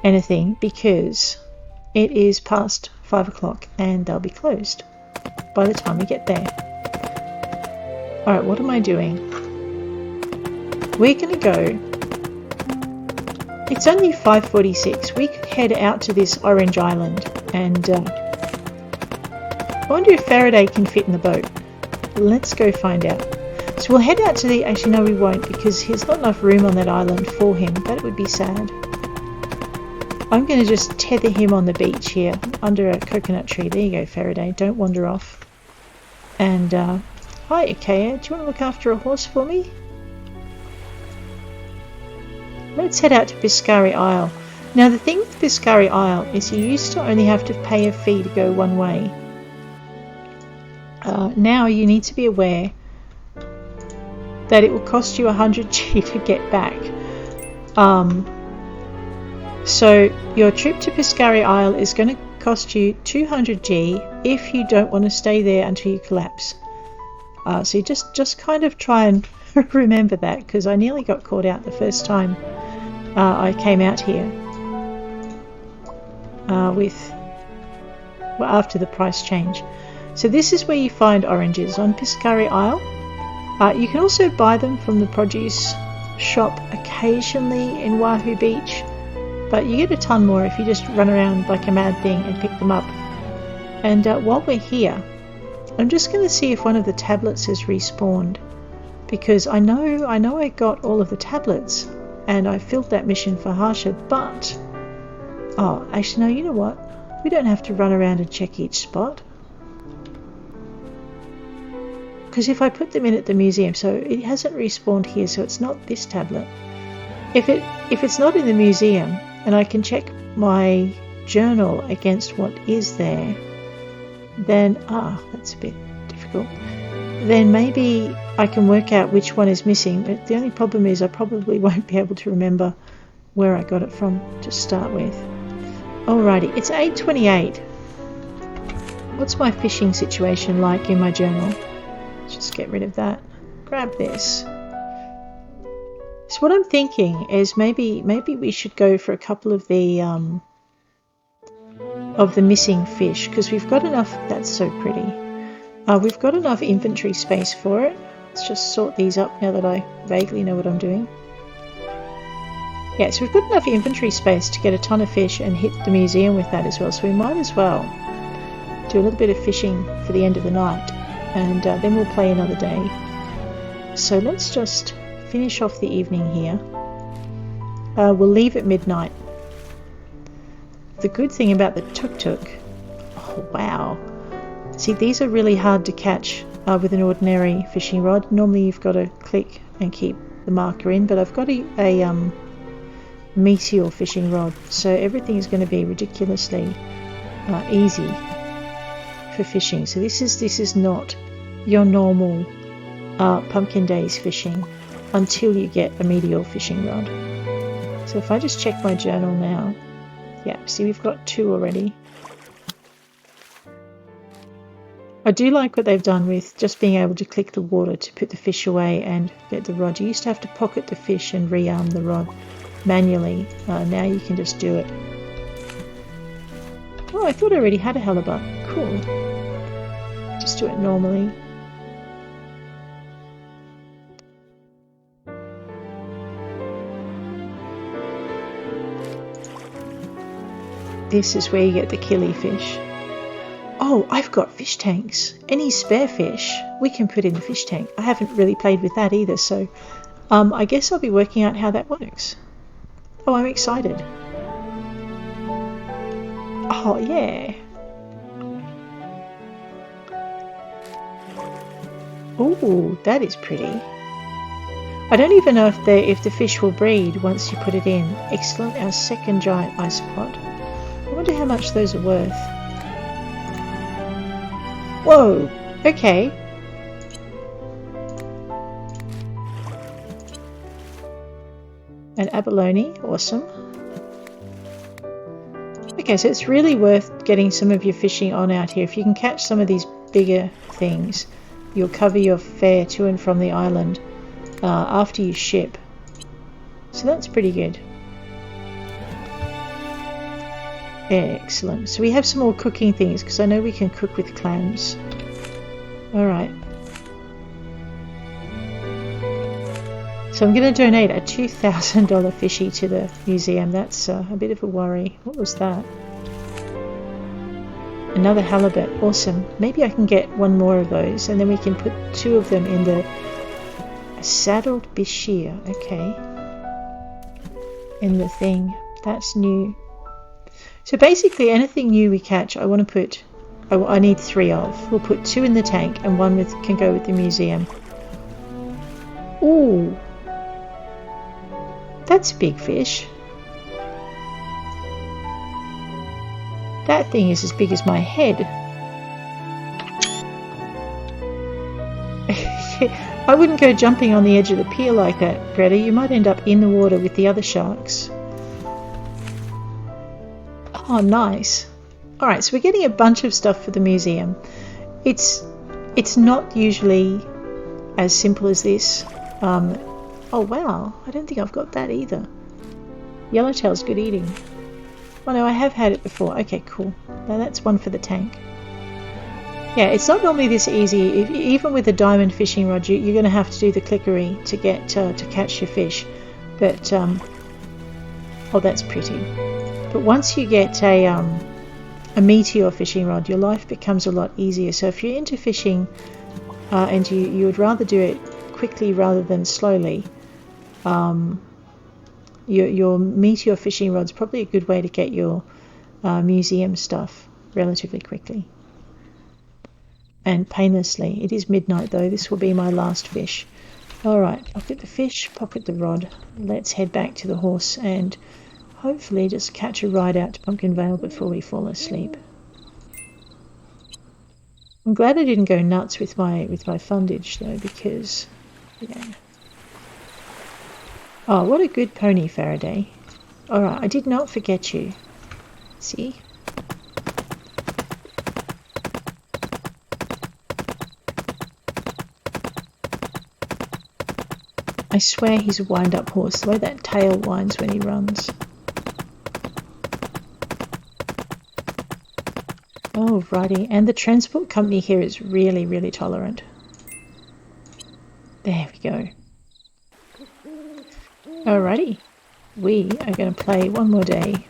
anything, because it is past 5 o'clock and they'll be closed by the time we get there. All right, what am I doing? We're going to go... It's only 5:46. We could head out to this orange island and... I wonder if Faraday can fit in the boat. Let's go find out. So we'll head out to the... Actually, no, we won't, because there's not enough room on that island for him. That would be sad. I'm going to just tether him on the beach here, under a coconut tree. There you go, Faraday. Don't wander off. And, hi, Ikea. Do you want to look after a horse for me? Let's head out to Biscari Isle. Now, the thing with Biscari Isle is you used to only have to pay a fee to go one way. Now you need to be aware that it will cost you 100 G to get back. So your trip to Biscari Isle is going to cost you 200 G if you don't want to stay there until you collapse. So you just kind of try and remember that, because I nearly got caught out the first time I came out here after the price change. So this is where you find oranges, on Biscari Isle. You can also buy them from the produce shop occasionally in Wahoo Beach, but you get a ton more if you just run around like a mad thing and pick them up. And while we're here, I'm just going to see if one of the tablets has respawned, because I know I got all of the tablets and I filled that mission for Harsha, but oh, actually no, you know what? We don't have to run around and check each spot. Because if I put them in at the museum, so it hasn't respawned here, so it's not this tablet. If it's not in the museum, and I can check my journal against what is there, then that's a bit difficult. Then maybe I can work out which one is missing. But the only problem is I probably won't be able to remember where I got it from to start with. Alrighty, it's 8:28. What's my fishing situation like in my journal? Just get rid of that. Grab this. So what I'm thinking is maybe we should go for a couple of the missing fish, because we've got enough. That's so pretty. We've got enough inventory space for it. Let's just sort these up now that I vaguely know what I'm doing. Yeah, so we've got enough inventory space to get a ton of fish and hit the museum with that as well. So we might as well do a little bit of fishing for the end of the night. And then we'll play another day. So let's just finish off the evening here. We'll leave at midnight. The good thing about the tuk-tuk... Oh, wow. See, these are really hard to catch with an ordinary fishing rod. Normally you've got to click and keep the marker in, but I've got a Meteor fishing rod, so everything is going to be ridiculously easy for fishing. So this is not your normal pumpkin days fishing until you get a Meteor fishing rod. So if I just check my journal now, yeah, see we've got 2 already. I do like what they've done with just being able to click the water to put the fish away and get the rod. You used to have to pocket the fish and rearm the rod manually. Now you can just do it. Oh, I thought I already had a halibut. Cool. Just do it normally. This is where you get the killifish. Oh, I've got fish tanks. Any spare fish we can put in the fish tank. I haven't really played with that either, so I guess I'll be working out how that works. Oh, I'm excited. Oh, yeah. Ooh, that is pretty. I don't even know if the fish will breed once you put it in. Excellent, our second giant isopod. I wonder how much those are worth. Whoa, okay. An abalone, awesome. Okay, so it's really worth getting some of your fishing on out here. If you can catch some of these bigger things, you'll cover your fare to and from the island after you ship. So that's pretty good. Excellent. So we have some more cooking things because I know we can cook with clams. Alright. So I'm going to donate a $2,000 fishy to the museum. That's a bit of a worry. What was that? Another halibut. Awesome. Maybe I can get one more of those and then we can put 2 of them in the saddled bishir. Okay. In the thing. That's new. So basically anything new we catch I want to put, I need 3 of. We'll put 2 in the tank and 1 can go with the museum. Ooh, that's a big fish. That thing is as big as my head. I wouldn't go jumping on the edge of the pier like that, Greta. You might end up in the water with the other sharks. Oh, nice. Alright, so we're getting a bunch of stuff for the museum. It's not usually as simple as this. Oh wow, I don't think I've got that either. Yellowtail's good eating. Oh no, I have had it before. Okay, cool. Now that's one for the tank. Yeah, it's not normally this easy. Even with a diamond fishing rod, you're going to have to do the clickery to get to catch your fish. But oh, that's pretty. But once you get a meteor fishing rod, your life becomes a lot easier. So if you're into fishing and you would rather do it quickly rather than slowly, your meteor fishing rod's probably a good way to get your museum stuff relatively quickly and painlessly. It is midnight though. This will be my last fish. Alright, pocket the fish, pocket the rod. Let's head back to the horse and hopefully just catch a ride out to Pumpkin Vale before we fall asleep. I'm glad I didn't go nuts with my fundage though, because yeah. Oh, what a good pony, Faraday. Alright, I did not forget you. See? I swear he's a wind-up horse, the way that tail winds when he runs. Alrighty, and the transport company here is really, really tolerant. There we go. Alrighty, we are going to play one more day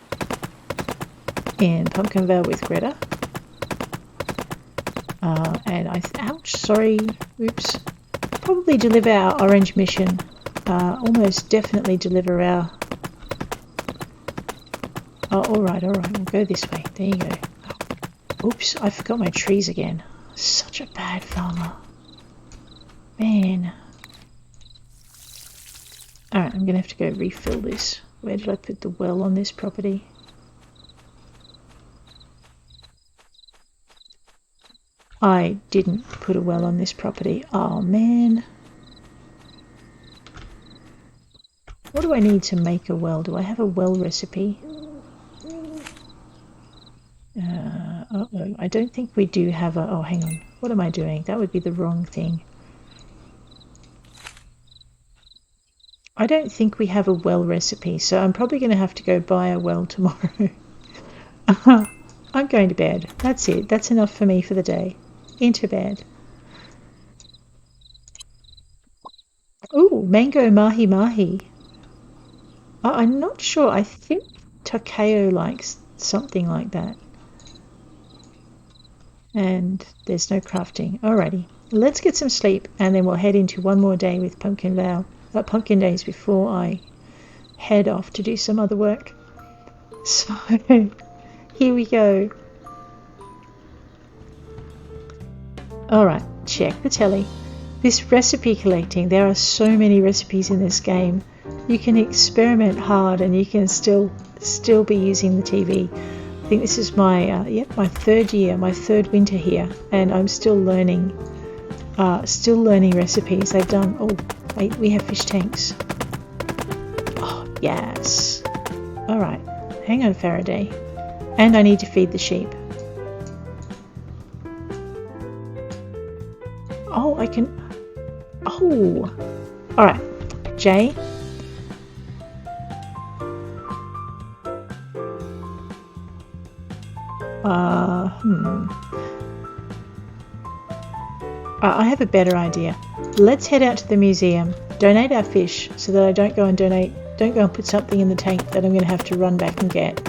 in Pumpkin Vale with Gretha. Ouch, sorry, oops. Probably deliver our orange mission. Almost definitely deliver our... Oh, alright, we'll go this way. There you go. Oops, I forgot my trees again. Such a bad farmer. Man. Alright, I'm going to have to go refill this. Where did I put the well on this property? I didn't put a well on this property. Oh, man. What do I need to make a well? Do I have a well recipe? Uh-oh, I don't think we do have a... Oh, hang on. What am I doing? That would be the wrong thing. I don't think we have a well recipe, so I'm probably going to have to go buy a well tomorrow. I'm going to bed. That's it. That's enough for me for the day. Into bed. Ooh, mango mahi mahi. I'm not sure. I think Takeo likes something like that. And there's no crafting. Alrighty, let's get some sleep, and then we'll head into one more day with Pumpkin Days before I head off to do some other work. So here we go. Alright, check the telly. This recipe collecting, there are so many recipes in this game. You can experiment hard and you can still be using the TV. I think this is my my third winter here, and I'm still learning recipes. They've done, oh wait, we have fish tanks. Oh yes. Alright, hang on Faraday. And I need to feed the sheep. Oh, I can, oh, alright, Jay. I have a better idea. Let's head out to the museum, donate our fish so that I don't go and put something in the tank that I'm going to have to run back and get.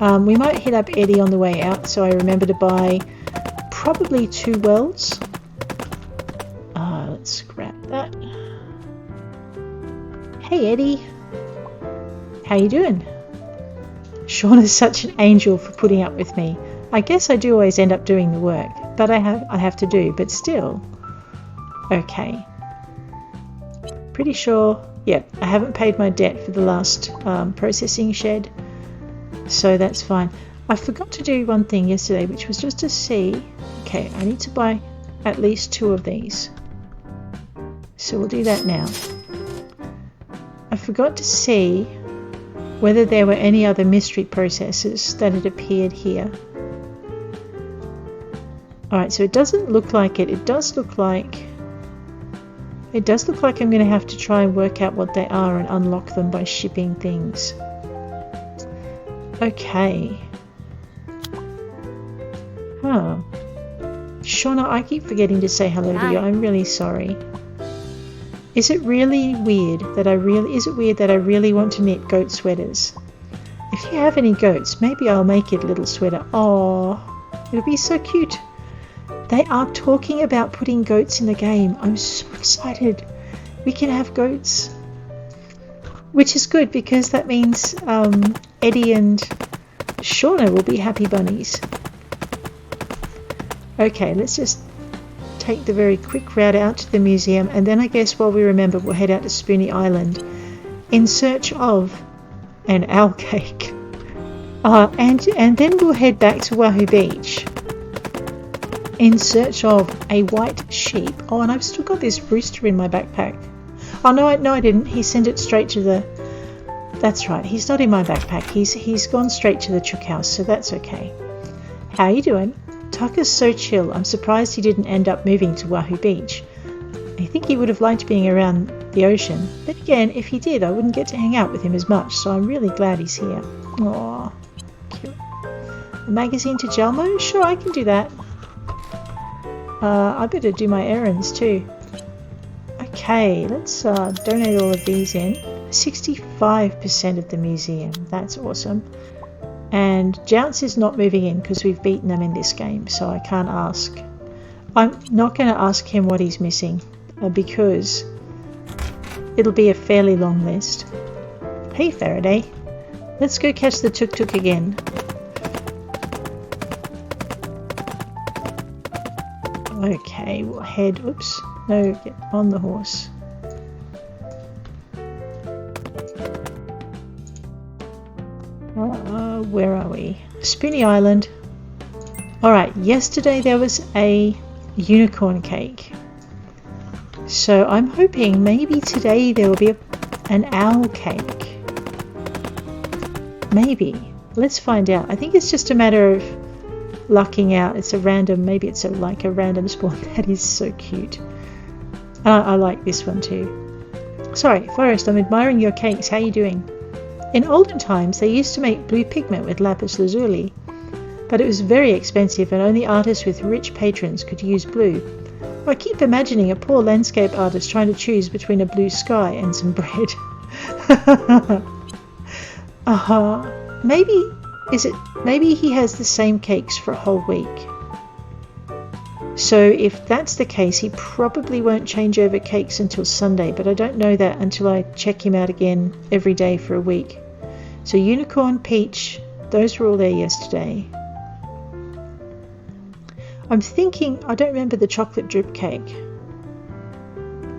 We might hit up Eddie on the way out, so I remember to buy probably 2 wells. Let's scrap that. Hey Eddie, how you doing? Sean is such an angel for putting up with me. I guess I do always end up doing the work, but I have to do, but still. Okay. Pretty sure, yep, I haven't paid my debt for the last processing shed, so that's fine. I forgot to do one thing yesterday, which was just to see, okay, I need to buy at least 2 of these. So we'll do that now. I forgot to see whether there were any other mystery processes that had appeared here. Alright, so it doesn't look like it. It does look like I'm going to have to try and work out what they are and unlock them by shipping things. Okay. Huh. Shauna, I keep forgetting to say hello to you. I'm really sorry. Is it weird that I really want to knit goat sweaters? If you have any goats, maybe I'll make it a little sweater. Oh, it'll be so cute. They are talking about putting goats in the game. I'm so excited. We can have goats. Which is good because that means Eddie and Shauna will be happy bunnies. Okay, let's just take the very quick route out to the museum, and then I guess while we remember we'll head out to Spoony Island in search of an owl cake. And then we'll head back to Wahoo Beach in search of a white sheep. Oh, and I've still got this rooster in my backpack. Oh no, I didn't. He sent it straight to the... That's right, he's not in my backpack. He's gone straight to the chook house, so that's okay. How you doing? Tucker's so chill. I'm surprised he didn't end up moving to Wahoo Beach. I think he would have liked being around the ocean. But again, if he did, I wouldn't get to hang out with him as much, so I'm really glad he's here. Aww, cute. A magazine to Jelmo? Sure, I can do that. I better do my errands too. Okay, let's donate all of these in. 65% of the museum. That's awesome. And Jounce is not moving in because we've beaten them in this game, so I can't ask. I'm not going to ask him what he's missing because it'll be a fairly long list. Hey Faraday, let's go catch the tuk-tuk again. Okay, we'll head, oops, no, get on the horse. Where are we? Spoony Island. Alright, yesterday there was a unicorn cake. So I'm hoping maybe today there will be an owl cake. Maybe. Let's find out. I think it's just a matter of lucking out. It's a random, maybe it's like a random spawn. That is so cute. I like this one too. Sorry, Forrest, I'm admiring your cakes. How are you doing? In olden times, they used to make blue pigment with lapis lazuli, but it was very expensive and only artists with rich patrons could use blue. I keep imagining a poor landscape artist trying to choose between a blue sky and some bread. Maybe is it, maybe he has the same cakes for a whole week. So if that's the case, he probably won't change over cakes until Sunday, but I don't know that until I check him out again every day for a week. So unicorn, peach, those were all there yesterday. I'm thinking, I don't remember the chocolate drip cake.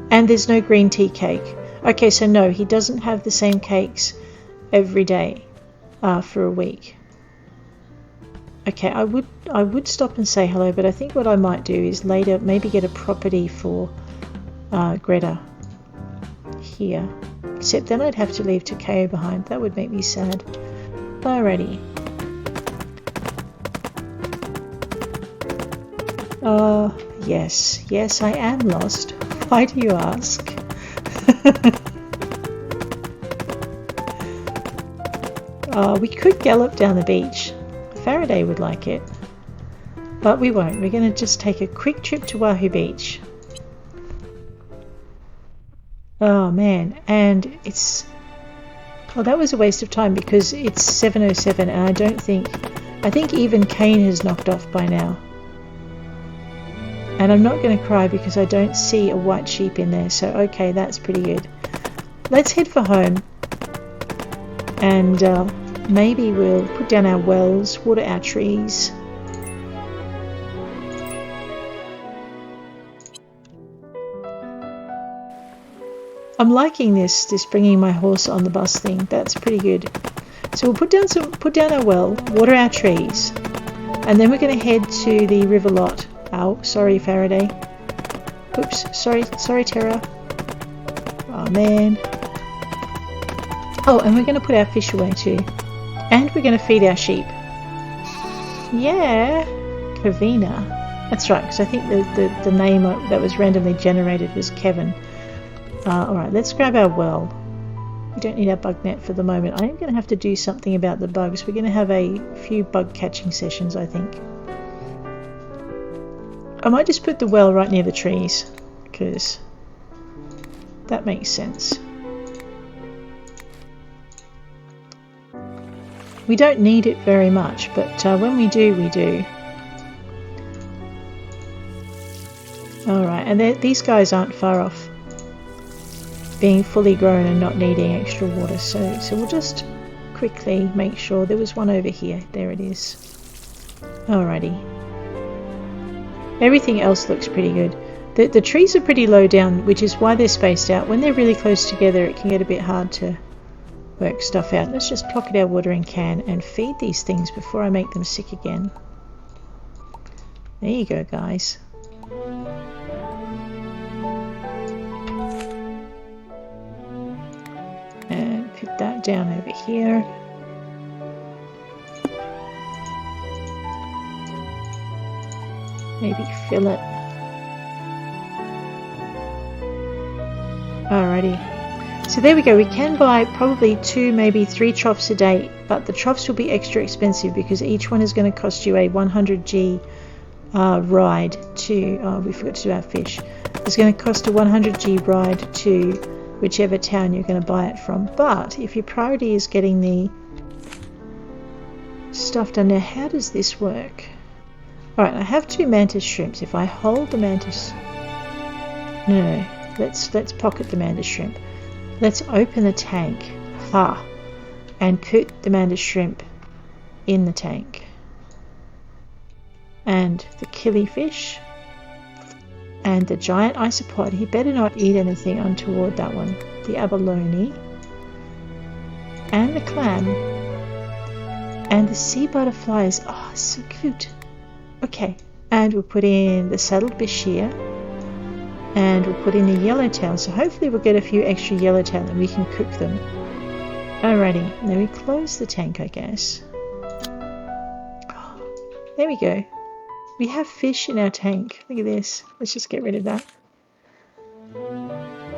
And there's no green tea cake. Okay, so no, he doesn't have the same cakes every day for a week. Okay, I would stop and say hello, but I think what I might do is later maybe get a property for Gretha here. Except then I'd have to leave Takeo behind. That would make me sad. Alrighty. Yes, I am lost. Why do you ask? We could gallop down the beach. Faraday would like it. But we won't. We're going to just take a quick trip to Wahoo Beach. Oh man, and it's... Well, that was a waste of time because it's 7:07 and I think even Kane has knocked off by now. And I'm not going to cry because I don't see a white sheep in there, so okay, that's pretty good. Let's head for home and maybe we'll put down our wells, water our trees. I'm liking this bringing my horse on the bus thing. That's pretty good. So we'll put down our well, water our trees, and then we're going to head to the river lot. Oh, sorry, Faraday. Oops, sorry, Tara. Oh man. Oh, and we're going to put our fish away too, and we're going to feed our sheep. Yeah, Kavina. That's right, because I think the name that was randomly generated was Kevin. Alright, let's grab our well. We don't need our bug net for the moment. I am going to have to do something about the bugs. We're going to have a few bug catching sessions, I think. I might just put the well right near the trees, because that makes sense. We don't need it very much, but when we do, we do. Alright, and these guys aren't far off being fully grown and not needing extra water, so we'll just quickly make sure. There was one over here. There it is. Alrighty. Everything else looks pretty good. The trees are pretty low down, which is why they're spaced out. When they're really close together, it can get a bit hard to work stuff out. Let's just pocket our watering can and feed these things before I make them sick again. There you go, guys. And put that down over here. Maybe fill it. Alrighty. So there we go. We can buy probably 2, maybe 3 troughs a day, but the troughs will be extra expensive because each one is going to cost you a 100G ride to... Oh, we forgot to do our fish. It's going to cost a 100G ride to whichever town you're going to buy it from. But if your priority is getting the stuff done, now how does this work? Alright, I have 2 mantis shrimps. If I hold the mantis... No, let's pocket the mantis shrimp. Let's open the tank. Ha! And put the mantis shrimp in the tank. And the killifish. And the giant isopod. He better not eat anything untoward, that one. The abalone. And the clam. And the sea butterflies. Oh, so cute. Okay, and we'll put in the saddled bashir, and we'll put in the yellowtail, so hopefully we'll get a few extra yellowtail and we can cook them. Alrighty, now we close the tank, I guess. Oh, there we go. We have fish in our tank. Look at this. Let's just get rid of that.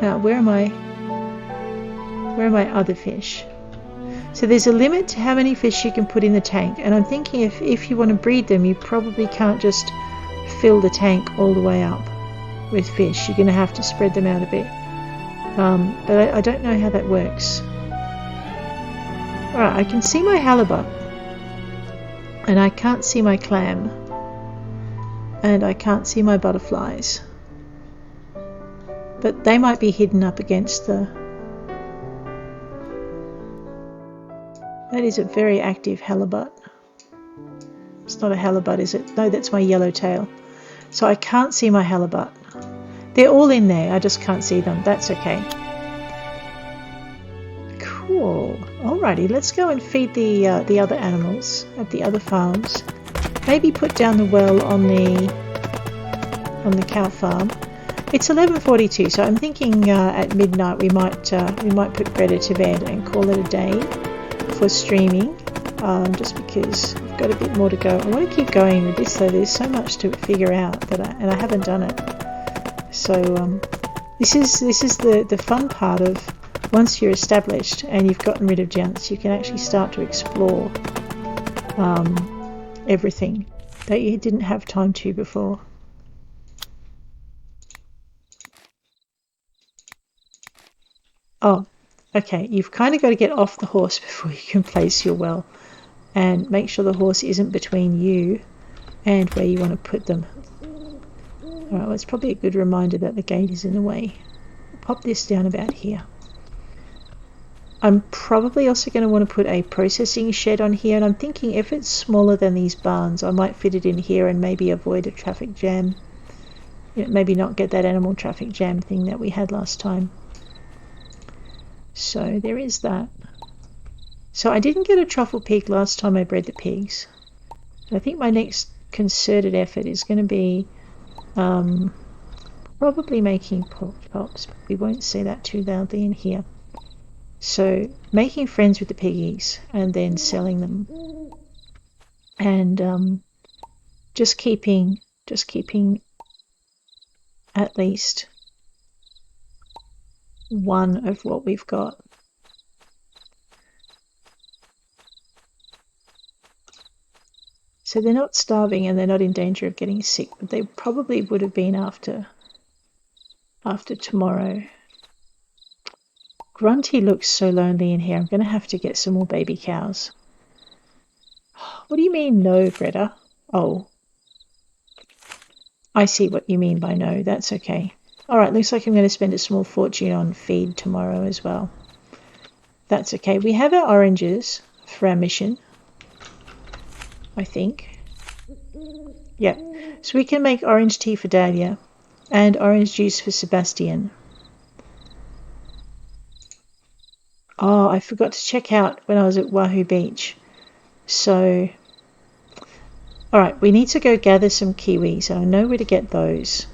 Now, where are my other fish? So there's a limit to how many fish you can put in the tank, and I'm thinking if you want to breed them, you probably can't just fill the tank all the way up with fish. You're going to have to spread them out a bit. But I don't know how that works. Alright, I can see my halibut. And I can't see my clam. And I can't see my butterflies. But they might be hidden up against the... That is a very active halibut. It's not a halibut, is it? No, that's my yellowtail. So I can't see my halibut. They're all in there, I just can't see them. That's okay. Cool. Alrighty, let's go and feed the other animals at the other farms. Maybe put down the well on the cow farm. It's 11:42, so I'm thinking at midnight we might put Gretha to bed and call it a day for streaming. Just because I've got a bit more to go. I want to keep going with this though. There's so much to figure out and I haven't done it. So this is the fun part of once you're established and you've gotten rid of junks, you can actually start to explore everything that you didn't have time to before. Oh, okay. You've kind of got to get off the horse before you can place your well. And make sure the horse isn't between you and where you want to put them. Alright, well, it's probably a good reminder that the gate is in the way. I'll pop this down about here. I'm probably also going to want to put a processing shed on here, and I'm thinking if it's smaller than these barns, I might fit it in here and maybe avoid a traffic jam. You know, maybe not get that animal traffic jam thing that we had last time. So there is that. So I didn't get a truffle pig last time I bred the pigs. I think my next concerted effort is going to be probably making pork chops, but we won't say that too loudly in here. So making friends with the piggies and then selling them, and just keeping at least one of what we've got. So they're not starving and they're not in danger of getting sick, but they probably would have been after tomorrow. Grunty looks so lonely in here. I'm going to have to get some more baby cows. What do you mean no, Gretha? Oh. I see what you mean by no. That's okay. Alright, looks like I'm going to spend a small fortune on feed tomorrow as well. That's okay. We have our oranges for our mission, I think. Yeah. So we can make orange tea for Dahlia and orange juice for Sebastian. Oh, I forgot to check out when I was at Wahoo Beach. So, alright, we need to go gather some kiwis. I know where to get those.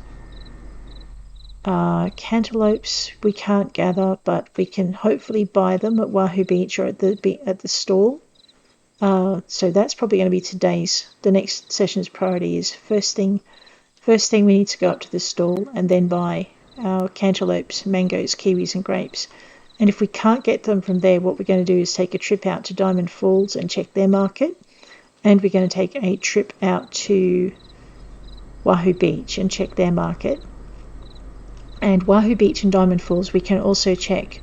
Cantaloupes we can't gather, but we can hopefully buy them at Wahoo Beach or at the stall. So that's probably going to be the next session's priority is first thing we need to go up to the stall and then buy our cantaloupes, mangoes, kiwis and grapes. And if we can't get them from there, what we're going to do is take a trip out to Diamond Falls and check their market. And we're going to take a trip out to Wahoo Beach and check their market. And Wahoo Beach and Diamond Falls, we can also check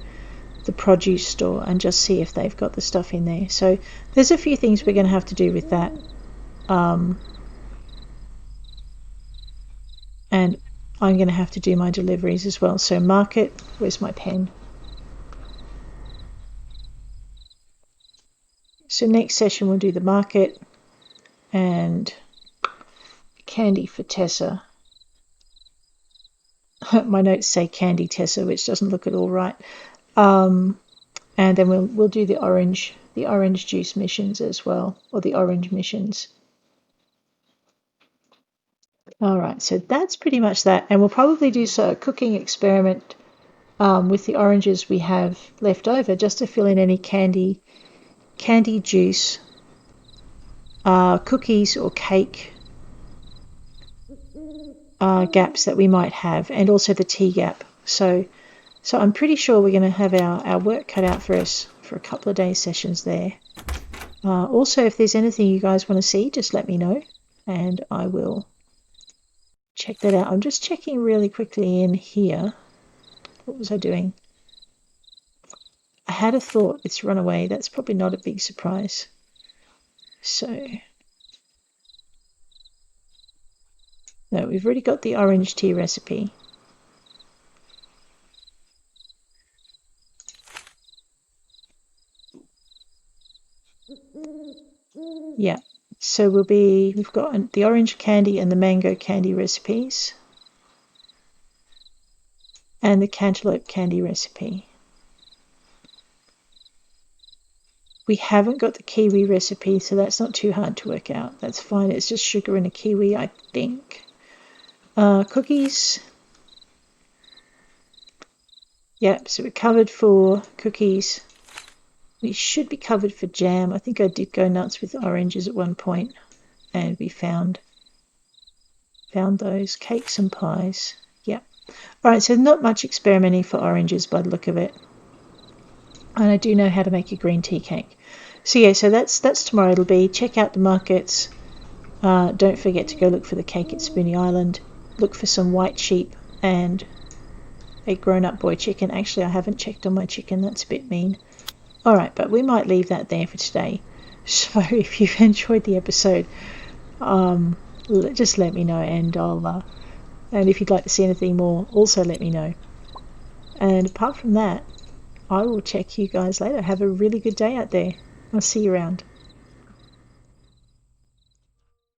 the produce store and just see if they've got the stuff in there. So there's a few things we're going to have to do with that. And I'm going to have to do my deliveries as well. So market, where's my pen? So next session we'll do the market and candy for Tessa. My notes say candy Tessa, which doesn't look at all right. And then we'll do the orange juice missions as well, or the orange missions. All right, so that's pretty much that, and we'll probably do a cooking experiment with the oranges we have left over, just to fill in any candy juice, cookies or cake gaps that we might have, and also the tea gap. So I'm pretty sure we're going to have our work cut out for us for a couple of days sessions there. Also, if there's anything you guys want to see, just let me know, and I will check that out. I'm just checking really quickly in here. What was I doing? I had a thought. It's run away. That's probably not a big surprise. So No, we've already got the orange tea recipe. Yeah, so we've got the orange candy and the mango candy recipes, and the cantaloupe candy recipe. We haven't got the kiwi recipe, so that's not too hard to work out. That's fine. It's just sugar and a kiwi, I think. Cookies. Yep, so we're covered for cookies. We should be covered for jam. I think I did go nuts with oranges at one point, and we found those. Cakes and pies. Yep. All right, so not much experimenting for oranges by the look of it. And I do know how to make a green tea cake. So yeah, so that's tomorrow. It'll be check out the markets. Don't forget to go look for the cake at Spoonie Island. Look for some white sheep and a grown-up boy chicken. Actually, I haven't checked on my chicken. That's a bit mean. All right, but we might leave that there for today. So if you've enjoyed the episode, just let me know, and and if you'd like to see anything more, also let me know. And apart from that, I will check you guys later. Have a really good day out there. I'll see you around.